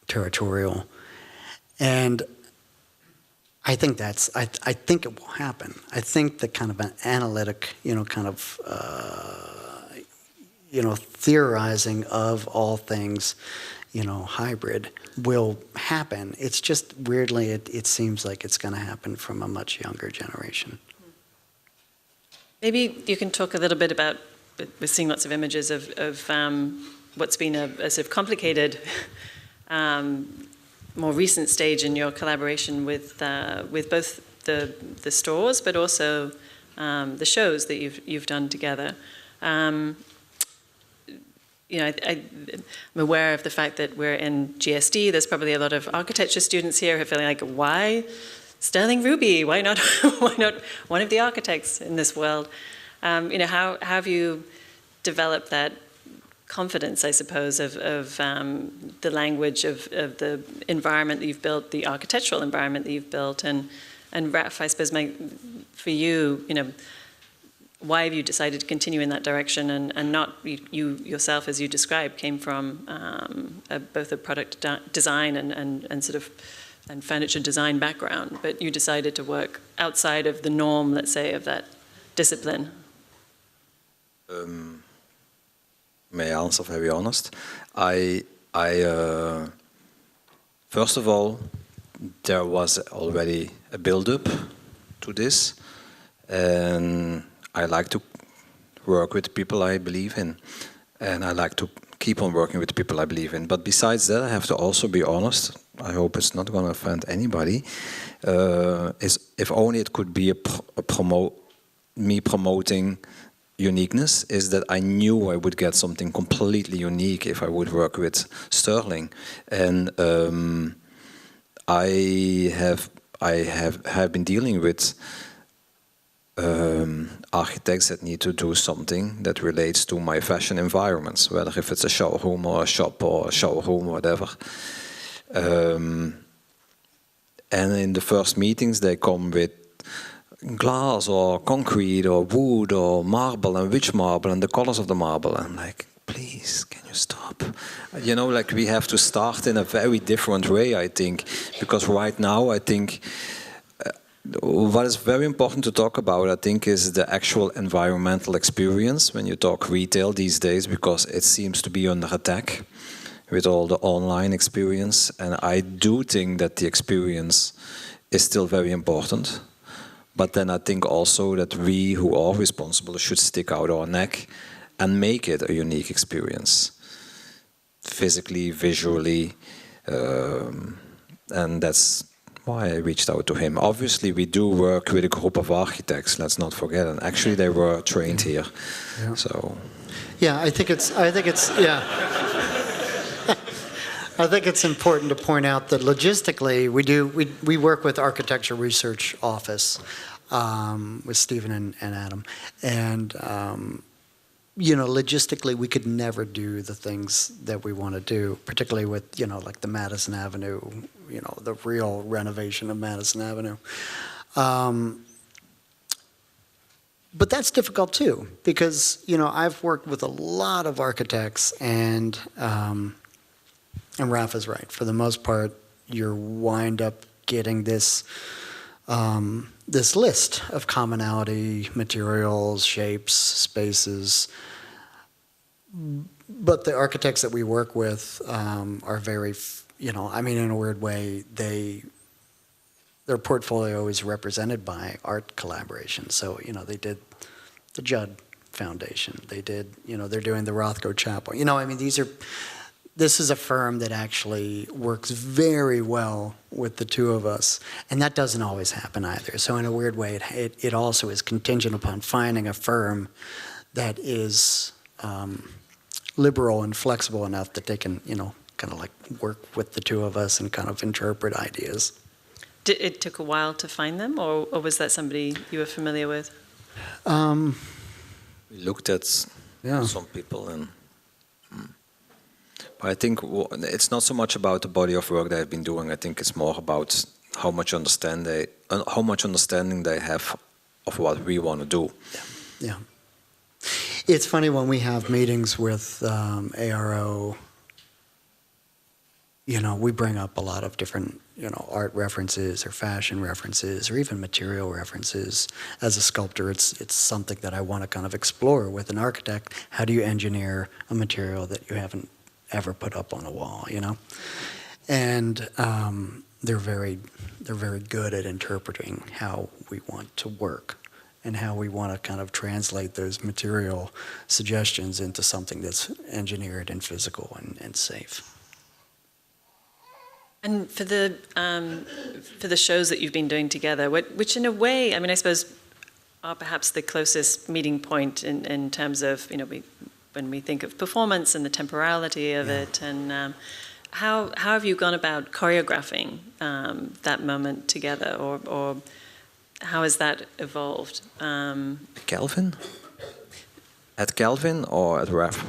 territorial. And I think I think it will happen. I think the kind of an analytic, kind of, theorizing of all things, hybrid will happen. It's just weirdly, it seems like it's going to happen from a much younger generation. Maybe you can talk a little bit about, we're seeing lots of images of what's been a sort of complicated, more recent stage in your collaboration with both the stores, but also the shows that you've done together. I'm aware of the fact that we're in GSD. There's probably a lot of architecture students here who are feeling like, why Sterling Ruby? Why not one of the architects in this world? How have you developed that confidence, I suppose, of the language of the environment that you've built, the architectural environment that you've built, and Raf, I suppose, for you, why have you decided to continue in that direction and not you yourself, as you described, came from both a product design and sort of and furniture design background, but you decided to work outside of the norm, let's say, of that discipline? May I answer very honest? I first of all, there was already a build-up to this, and I like to work with people I believe in, and I like to keep on working with people I believe in. But besides that, I have to also be honest. I hope it's not going to offend anybody. Is if only it could be me promoting uniqueness, is that I knew I would get something completely unique if I would work with Sterling, and I have been dealing with architects that need to do something that relates to my fashion environments, whether if it's a showroom or a shop or a showroom or whatever. And in the first meetings, they come with glass or concrete or wood or marble, and which marble and the colors of the marble. I'm like, please, can you stop? Like we have to start in a very different way, I think, because right now I think what is very important to talk about, I think, is the actual environmental experience when you talk retail these days, because it seems to be under attack with all the online experience. And I do think that the experience is still very important. But then I think also that we who are responsible should stick out our neck and make it a unique experience, physically, visually, and that's why I reached out to him. Obviously, we do work with a group of architects. Let's not forget, and actually, they were trained here. Yeah. So, yeah, I think it's yeah. I think it's important to point out that logistically, we work with Architecture Research Office with Stephen and Adam, and logistically, we could never do the things that we want to do, particularly with like the Madison Avenue, the real renovation of Madison Avenue. But that's difficult too, because I've worked with a lot of architects, and Raf is right. For the most part, you wind up getting this this list of commonality, materials, shapes, spaces. But the architects that we work with are very, in a weird way, their portfolio is represented by art collaboration. So, they did the Judd Foundation. They did, they're doing the Rothko Chapel. This is a firm that actually works very well with the two of us, and that doesn't always happen either. So in a weird way, it also is contingent upon finding a firm that is liberal and flexible enough that they can, kind of like work with the two of us and kind of interpret ideas. It took a while to find them, or was that somebody you were familiar with? We looked at some people, and but I think it's not so much about the body of work they've been doing. I think it's more about how much understanding they have of what we want to do. Yeah. It's funny when we have meetings with ARO, we bring up a lot of different, art references or fashion references or even material references. As a sculptor, it's something that I want to kind of explore with an architect. How do you engineer a material that you haven't ever put up on a wall, And they're very good at interpreting how we want to work and how we want to kind of translate those material suggestions into something that's engineered and physical and safe. And for the shows that you've been doing together, which in a way, I mean, I suppose, are perhaps the closest meeting point in terms of, when we think of performance and the temporality of it, and how have you gone about choreographing that moment together, or how has that evolved? Calvin? At Calvin or at Raf?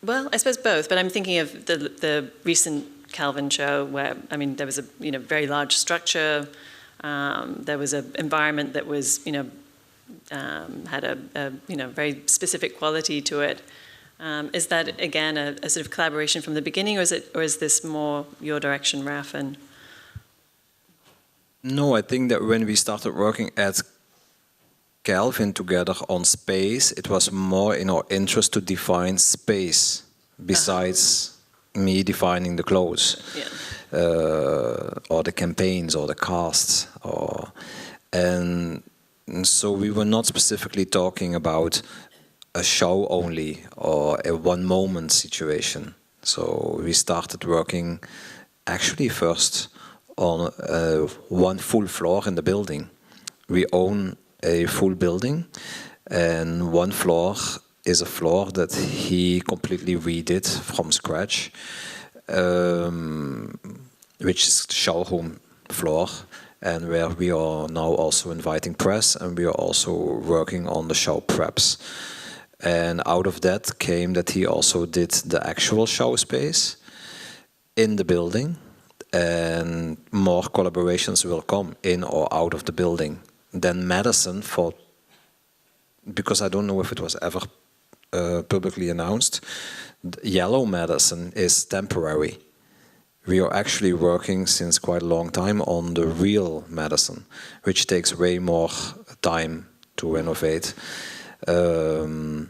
Well, I suppose both, but I'm thinking of the recent Calvin show where, I mean, there was a very large structure, there was an environment that was, had a very specific quality to it. Is that again a sort of collaboration from the beginning, or is this more your direction, Raf? No, I think that when we started working at Calvin together on space, it was more in our interest to define space besides me defining the clothes, or the campaigns or the casts, and so we were not specifically talking about a show only or a one moment situation. So we started working actually first on one full floor in the building. We own a full building, and one floor is a floor that he completely redid from scratch, which is the showroom floor, and where we are now also inviting press, and we are also working on the show preps. And out of that came that he also did the actual show space in the building, and more collaborations will come in or out of the building. Then Madison, because I don't know if it was ever publicly announced, Yellow Madison is temporary. We are actually working since quite a long time on the real Madison, which takes way more time to renovate. And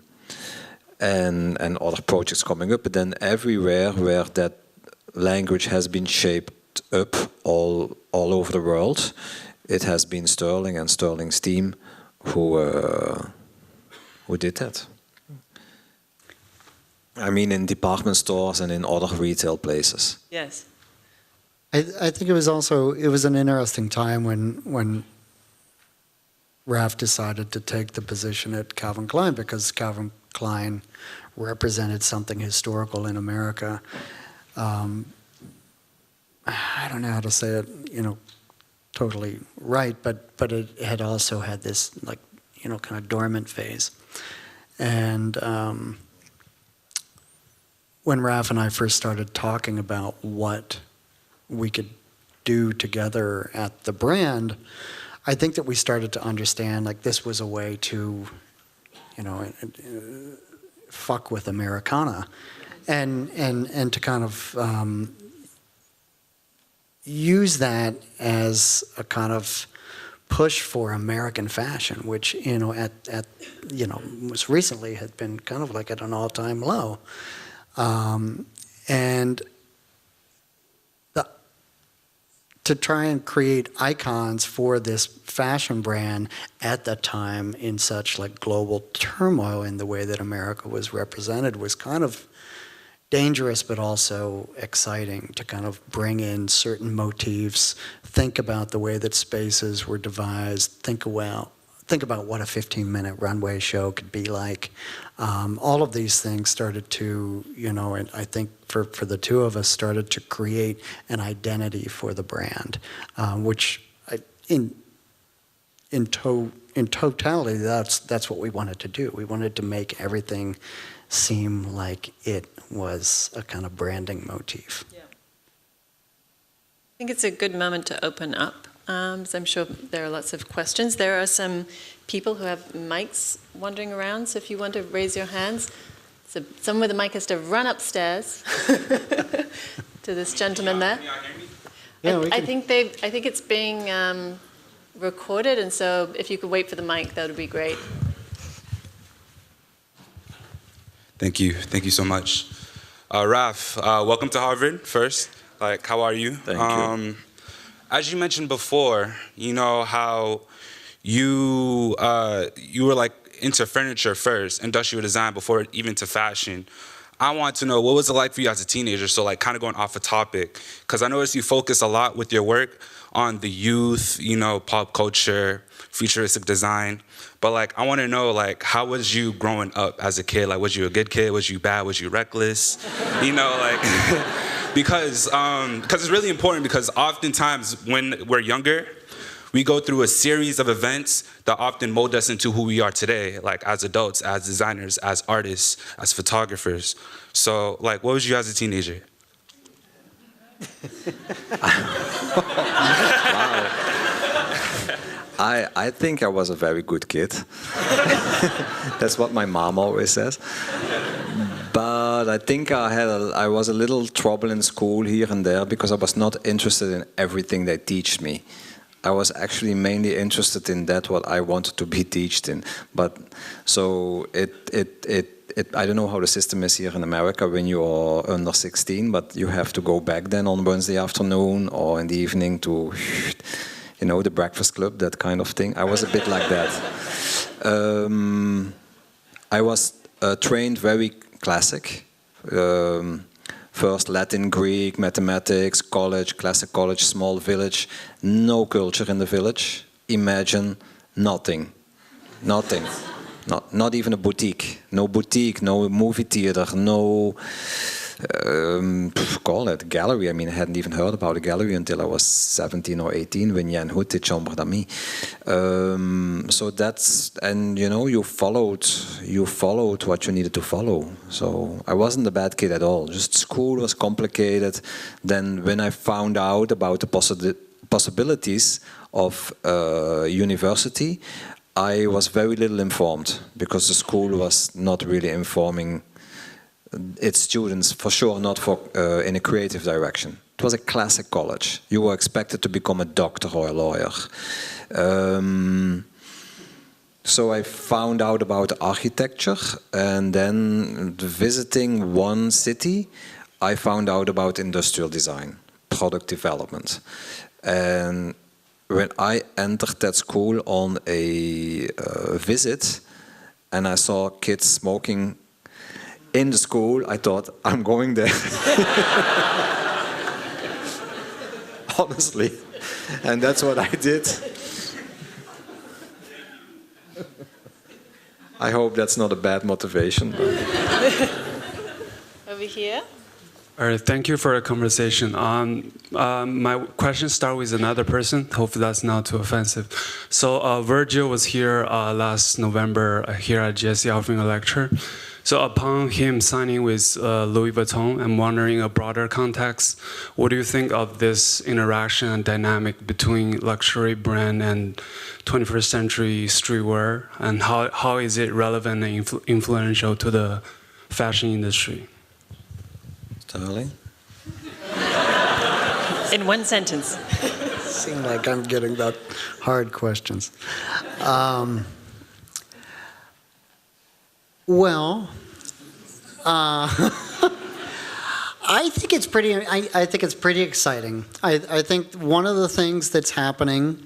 other projects coming up, but then everywhere where that language has been shaped up all over the world, it has been Sterling and Sterling's team who did that. I mean, in department stores and in other retail places. Yes. I think it was an interesting time when Raf decided to take the position at Calvin Klein, because Calvin Klein represented something historical in America. I don't know how to say it, totally right, but it had also had this kind of dormant phase. And when Raf and I first started talking about what we could do together at the brand, I think that we started to understand this was a way to, fuck with Americana, and to kind of use that as a kind of push for American fashion, which most recently had been kind of at an all-time low, and to try and create icons for this fashion brand at that time in such global turmoil in the way that America was represented was kind of dangerous, but also exciting to kind of bring in certain motifs, think about the way that spaces were devised, think about what a 15-minute runway show could be like. All of these things started to, and I think for the two of us, started to create an identity for the brand, which in in totality, that's what we wanted to do. We wanted to make everything seem like it was a kind of branding motif. Yeah. I think it's a good moment to open up, as I'm sure there are lots of questions. There are some people who have mics wandering around, so if you want to raise your hands. So someone with a mic has to run upstairs to this gentleman there. Yeah, I think it's being recorded, and so if you could wait for the mic, that would be great. Thank you so much. Raf, welcome to Harvard first. How are you? Thank you. As you mentioned before, you know how you were into furniture first, industrial design before even to fashion. I want to know, what was it like for you as a teenager? So kind of going off a topic, because I noticed you focus a lot with your work on the youth, pop culture, futuristic design. But I want to know, how was you growing up as a kid? Was you a good kid? Was you bad? Was you reckless? Because it's really important, because oftentimes when we're younger, we go through a series of events that often mold us into who we are today, as adults, as designers, as artists, as photographers. So, what was you as a teenager? Wow. I think I was a very good kid. That's what my mom always says. But I think I was a little trouble in school here and there, because I was not interested in everything they teach me. I was actually mainly interested in what I wanted to be taught in. But so I don't know how the system is here in America when you are under 16, but you have to go back then on Wednesday afternoon or in the evening to, the breakfast club, that kind of thing. I was a bit like that. I was trained very classic. First Latin, Greek, mathematics, college, classic college, small village, no culture in the village. Imagine nothing. Nothing. Not even a boutique. No boutique, no movie theater, no call it gallery. I mean, I hadn't even heard about a gallery until I was 17 or 18 when Jan Hout did Chambre d'Amis. So that's, and you followed what you needed to follow. So I wasn't a bad kid at all. Just school was complicated. Then when I found out about the possibilities of university, I was very little informed, because the school was not really informing its students, for sure not in a creative direction. It was a classic college. You were expected to become a doctor or a lawyer. So I found out about architecture, and then visiting one city, I found out about industrial design, product development. And when I entered that school on a visit, and I saw kids smoking in the school, I thought, I'm going there. Honestly. And that's what I did. I hope that's not a bad motivation. Over here. All right, thank you for the conversation. My question starts with another person. Hopefully that's not too offensive. So Virgil was here last November here at GSD offering a lecture. So upon him signing with Louis Vuitton, I'm wondering, in a broader context, what do you think of this interaction and dynamic between luxury brand and 21st century streetwear, and how is it relevant and influential to the fashion industry? Sterling? In one sentence. Seem like I'm getting the hard questions. Well, I think it's pretty. I think it's pretty exciting. I think one of the things that's happening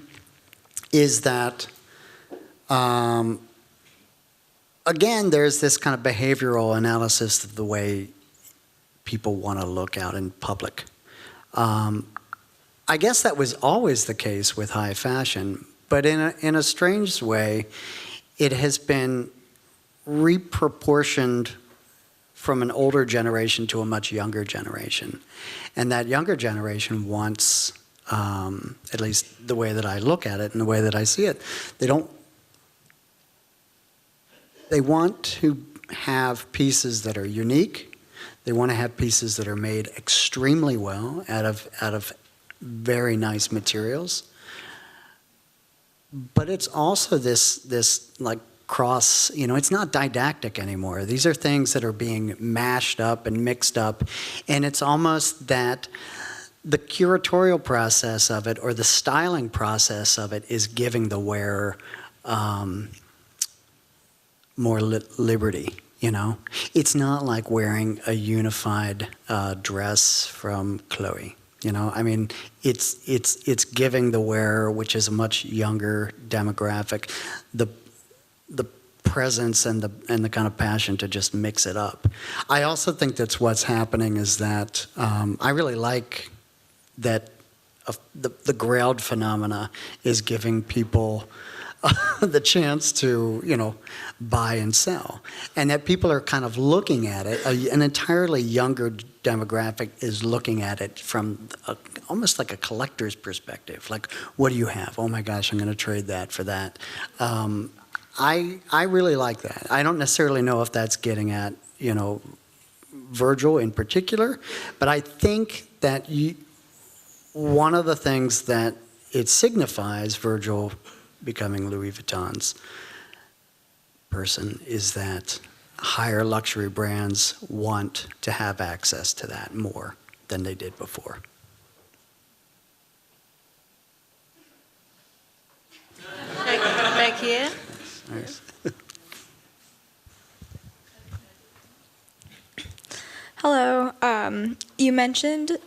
is that, again, there's this kind of behavioral analysis of the way people want to look out in public. I guess that was always the case with high fashion, but in a strange way, it has been reproportioned from an older generation to a much younger generation. And that younger generation wants, at least the way that I look at it and the way that I see it, they don't They want to have pieces that are unique. They want to have pieces that are made extremely well out of very nice materials. But it's also this like cross, you know, it's not didactic anymore. These are things that are being mashed up and mixed up, and it's almost that the curatorial process of it or the styling process of it is giving the wearer more liberty, you know? It's not like wearing a unified dress from Chloe, you know? I mean, it's giving the wearer, which is a much younger demographic, the presence and the kind of passion to just mix it up. I also think that's what's happening is that I really like that the Grailed phenomena is giving people the chance to, you know, buy and sell. And that people are kind of looking at it, an entirely younger demographic is looking at it from almost like a collector's perspective. Like, what do you have? Oh my gosh, I'm going to trade that for that. I really like that. I don't necessarily know if that's getting at, you know, Virgil in particular, but I think that one of the things that it signifies, Virgil becoming Louis Vuitton's person, is that higher luxury brands want to have access to that more than they did before. Back here. Nice. Hello. You mentioned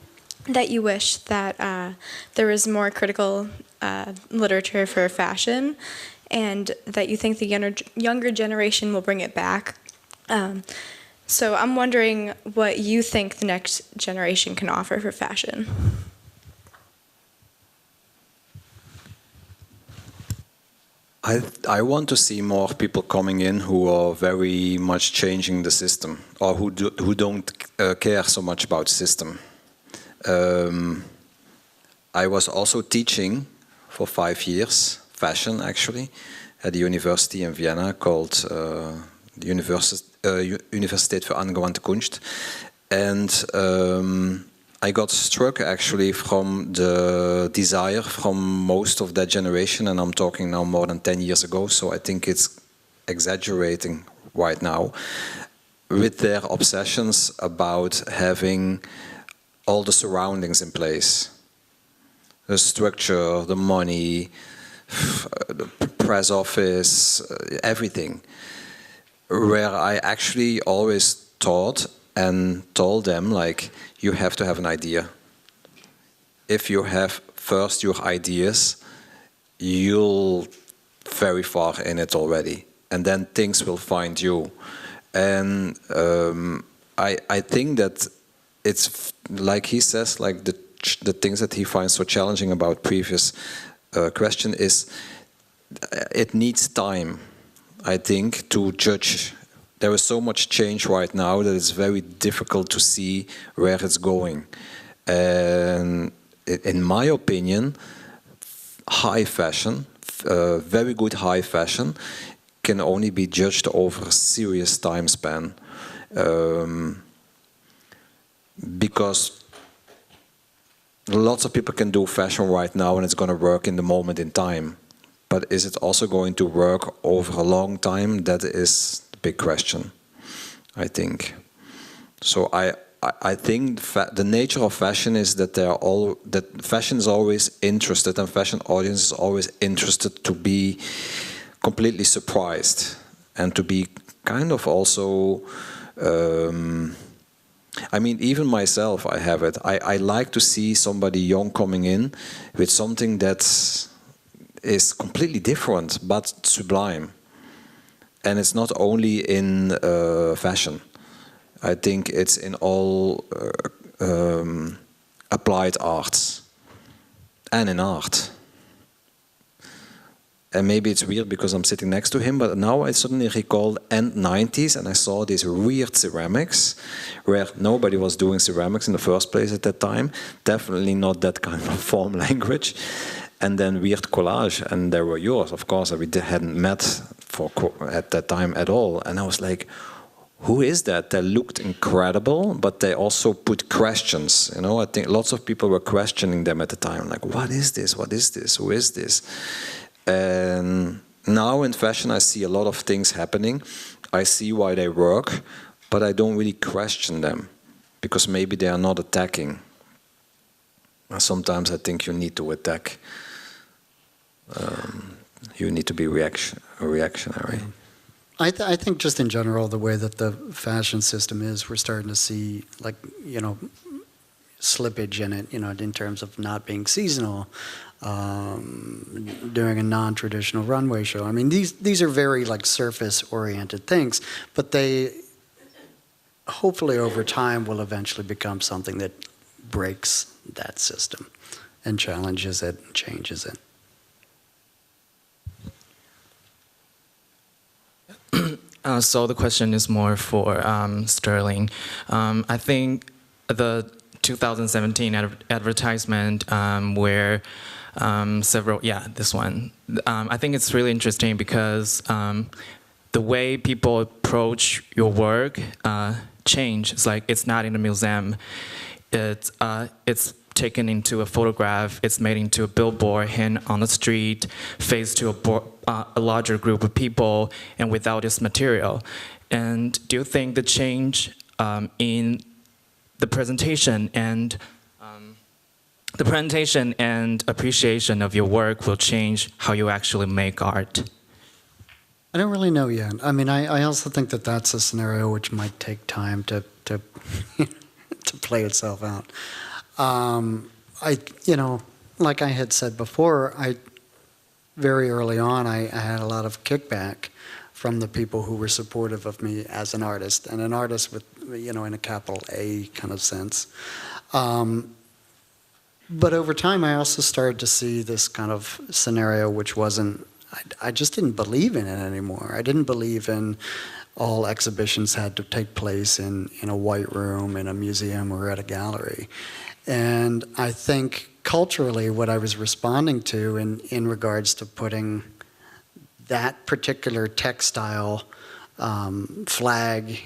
that you wish that there was more critical literature for fashion, and that you think the younger generation will bring it back. So I'm wondering what you think the next generation can offer for fashion. I want to see more people coming in who are very much changing the system, or who don't care so much about the system. I was also teaching for 5 years, fashion actually, at the university in Vienna called the Universität für Angewandte Kunst. And I got struck actually from the desire from most of that generation, and I'm talking now more than 10 years ago, so I think it's exaggerating right now, with their obsessions about having all the surroundings in place. The structure, the money, the press office, everything. Where I actually always taught and told them, like, you have to have an idea. If you have first your ideas, you'll very far in it already, and then things will find you. And I think that it's like he says, like the things that he finds so challenging about previous question is it needs time, I think, to judge. There is so much change right now that it's very difficult to see where it's going. And in my opinion, high fashion, very good high fashion, can only be judged over a serious time span. Because lots of people can do fashion right now and it's going to work in the moment in time. But is it also going to work over a long time? That is the big question, I think. So I think the nature of fashion is that fashion is always interested, and fashion audience is always interested to be completely surprised and to be kind of also. I mean, even myself, I have it. I like to see somebody young coming in with something that is completely different but sublime. And it's not only in fashion. I think it's in all applied arts and in art. And maybe it's weird because I'm sitting next to him, but now I suddenly recall end 90s and I saw these weird ceramics where nobody was doing ceramics in the first place at that time. Definitely not that kind of form language. And then weird collage, and there were yours, of course. We hadn't met at that time at all. And I was like, who is that? They looked incredible, but they also put questions. You know, I think lots of people were questioning them at the time, like, what is this? What is this? Who is this? And now in fashion, I see a lot of things happening. I see why they work, but I don't really question them, because maybe they are not attacking. Sometimes I think you need to attack. You need to be reactionary. I think just in general, the way that the fashion system is, we're starting to see, like, you know, slippage in it, you know, in terms of not being seasonal, doing a non-traditional runway show. I mean, these are very, like, surface-oriented things, but they, hopefully over time, will eventually become something that breaks that system and challenges it, and changes it. So the question is more for Sterling. I think the 2017 advertisement where several, this one. I think it's really interesting because the way people approach your work change. It's like it's not in a museum. It's taken into a photograph. It's made into a billboard, hang on the street, faced to a larger group of people, and without this material. And do you think the change in the presentation and appreciation of your work will change how you actually make art? I don't really know yet. I mean, I also think that that's a scenario which might take time to to play itself out. You know, like I had said before, very early on, I had a lot of kickback from the people who were supportive of me as an artist, and an artist with, you know, in a capital A kind of sense. But over time, I also started to see this kind of scenario which wasn't, I just didn't believe in it anymore. I didn't believe in all exhibitions had to take place in a white room, in a museum, or at a gallery. And I think culturally what I was responding to in regards to putting that particular textile flag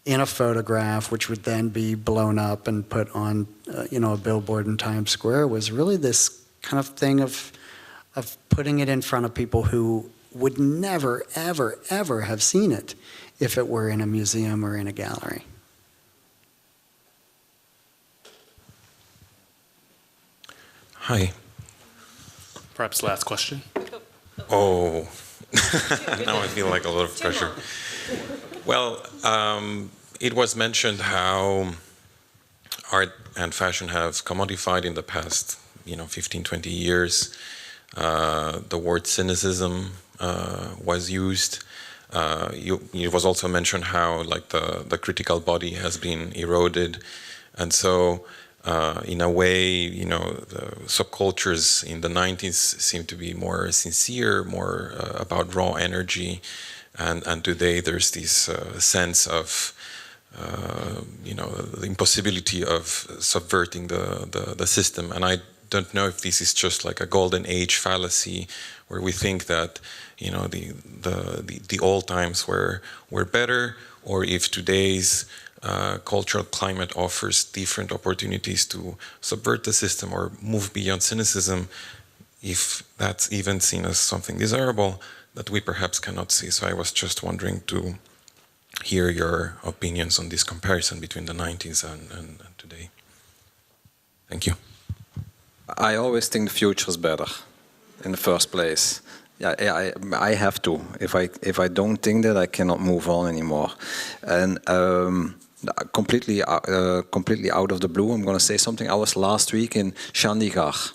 in a photograph, which would then be blown up and put on you know, a billboard in Times Square, was really this kind of thing of putting it in front of people who would never, ever, ever have seen it if it were in a museum or in a gallery. Hi. Perhaps last question. Oh, now I feel like a lot of pressure. Well, it was mentioned how art and fashion have commodified in the past, 15, 20 years. The word cynicism was used. It was also mentioned how the critical body has been eroded. And so in a way, the subcultures in the 90s seem to be more sincere, more about raw energy. And today there's this sense of, the impossibility of subverting the system. And I don't know if this is just like a golden age fallacy where we think that, the old times were better, or if today's cultural climate offers different opportunities to subvert the system or move beyond cynicism, if that's even seen as something desirable that we perhaps cannot see. So I was just wondering to hear your opinions on this comparison between the 90s and today. Thank you. I always think the future is better in the first place. Yeah, I have to. If I don't think that, I cannot move on anymore. And completely out of the blue, I'm going to say something. I was last week in Chandigarh,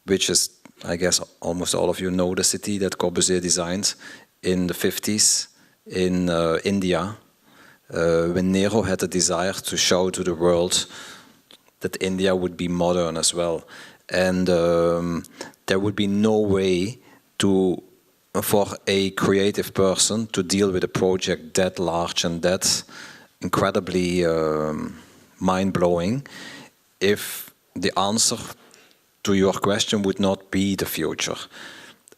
which is, I guess, almost all of you know the city that Corbusier designed in the 50s in India, when Nehru had a desire to show to the world that India would be modern as well. And there would be no way for a creative person to deal with a project that large and that incredibly mind-blowing if the answer to your question would not be the future.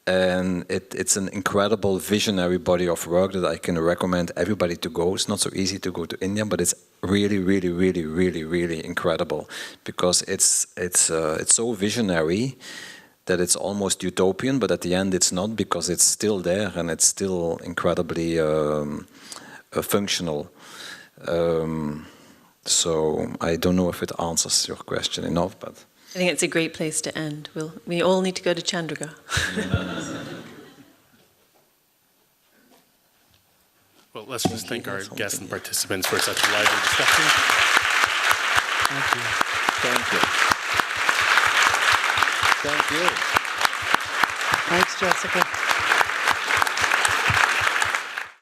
And it's an incredible visionary body of work that I can recommend everybody to go. It's not so easy to go to India, but it's really, really, really, really, really incredible, because it's so visionary that it's almost utopian, but at the end it's not, because it's still there and it's still incredibly functional. So I don't know if it answers your question enough, but I think it's a great place to end. We all need to go to Chandigarh. Well, let's just thank our guests and participants for such a lively discussion. Thank you. thank you. Thank you. Thanks, Jessica.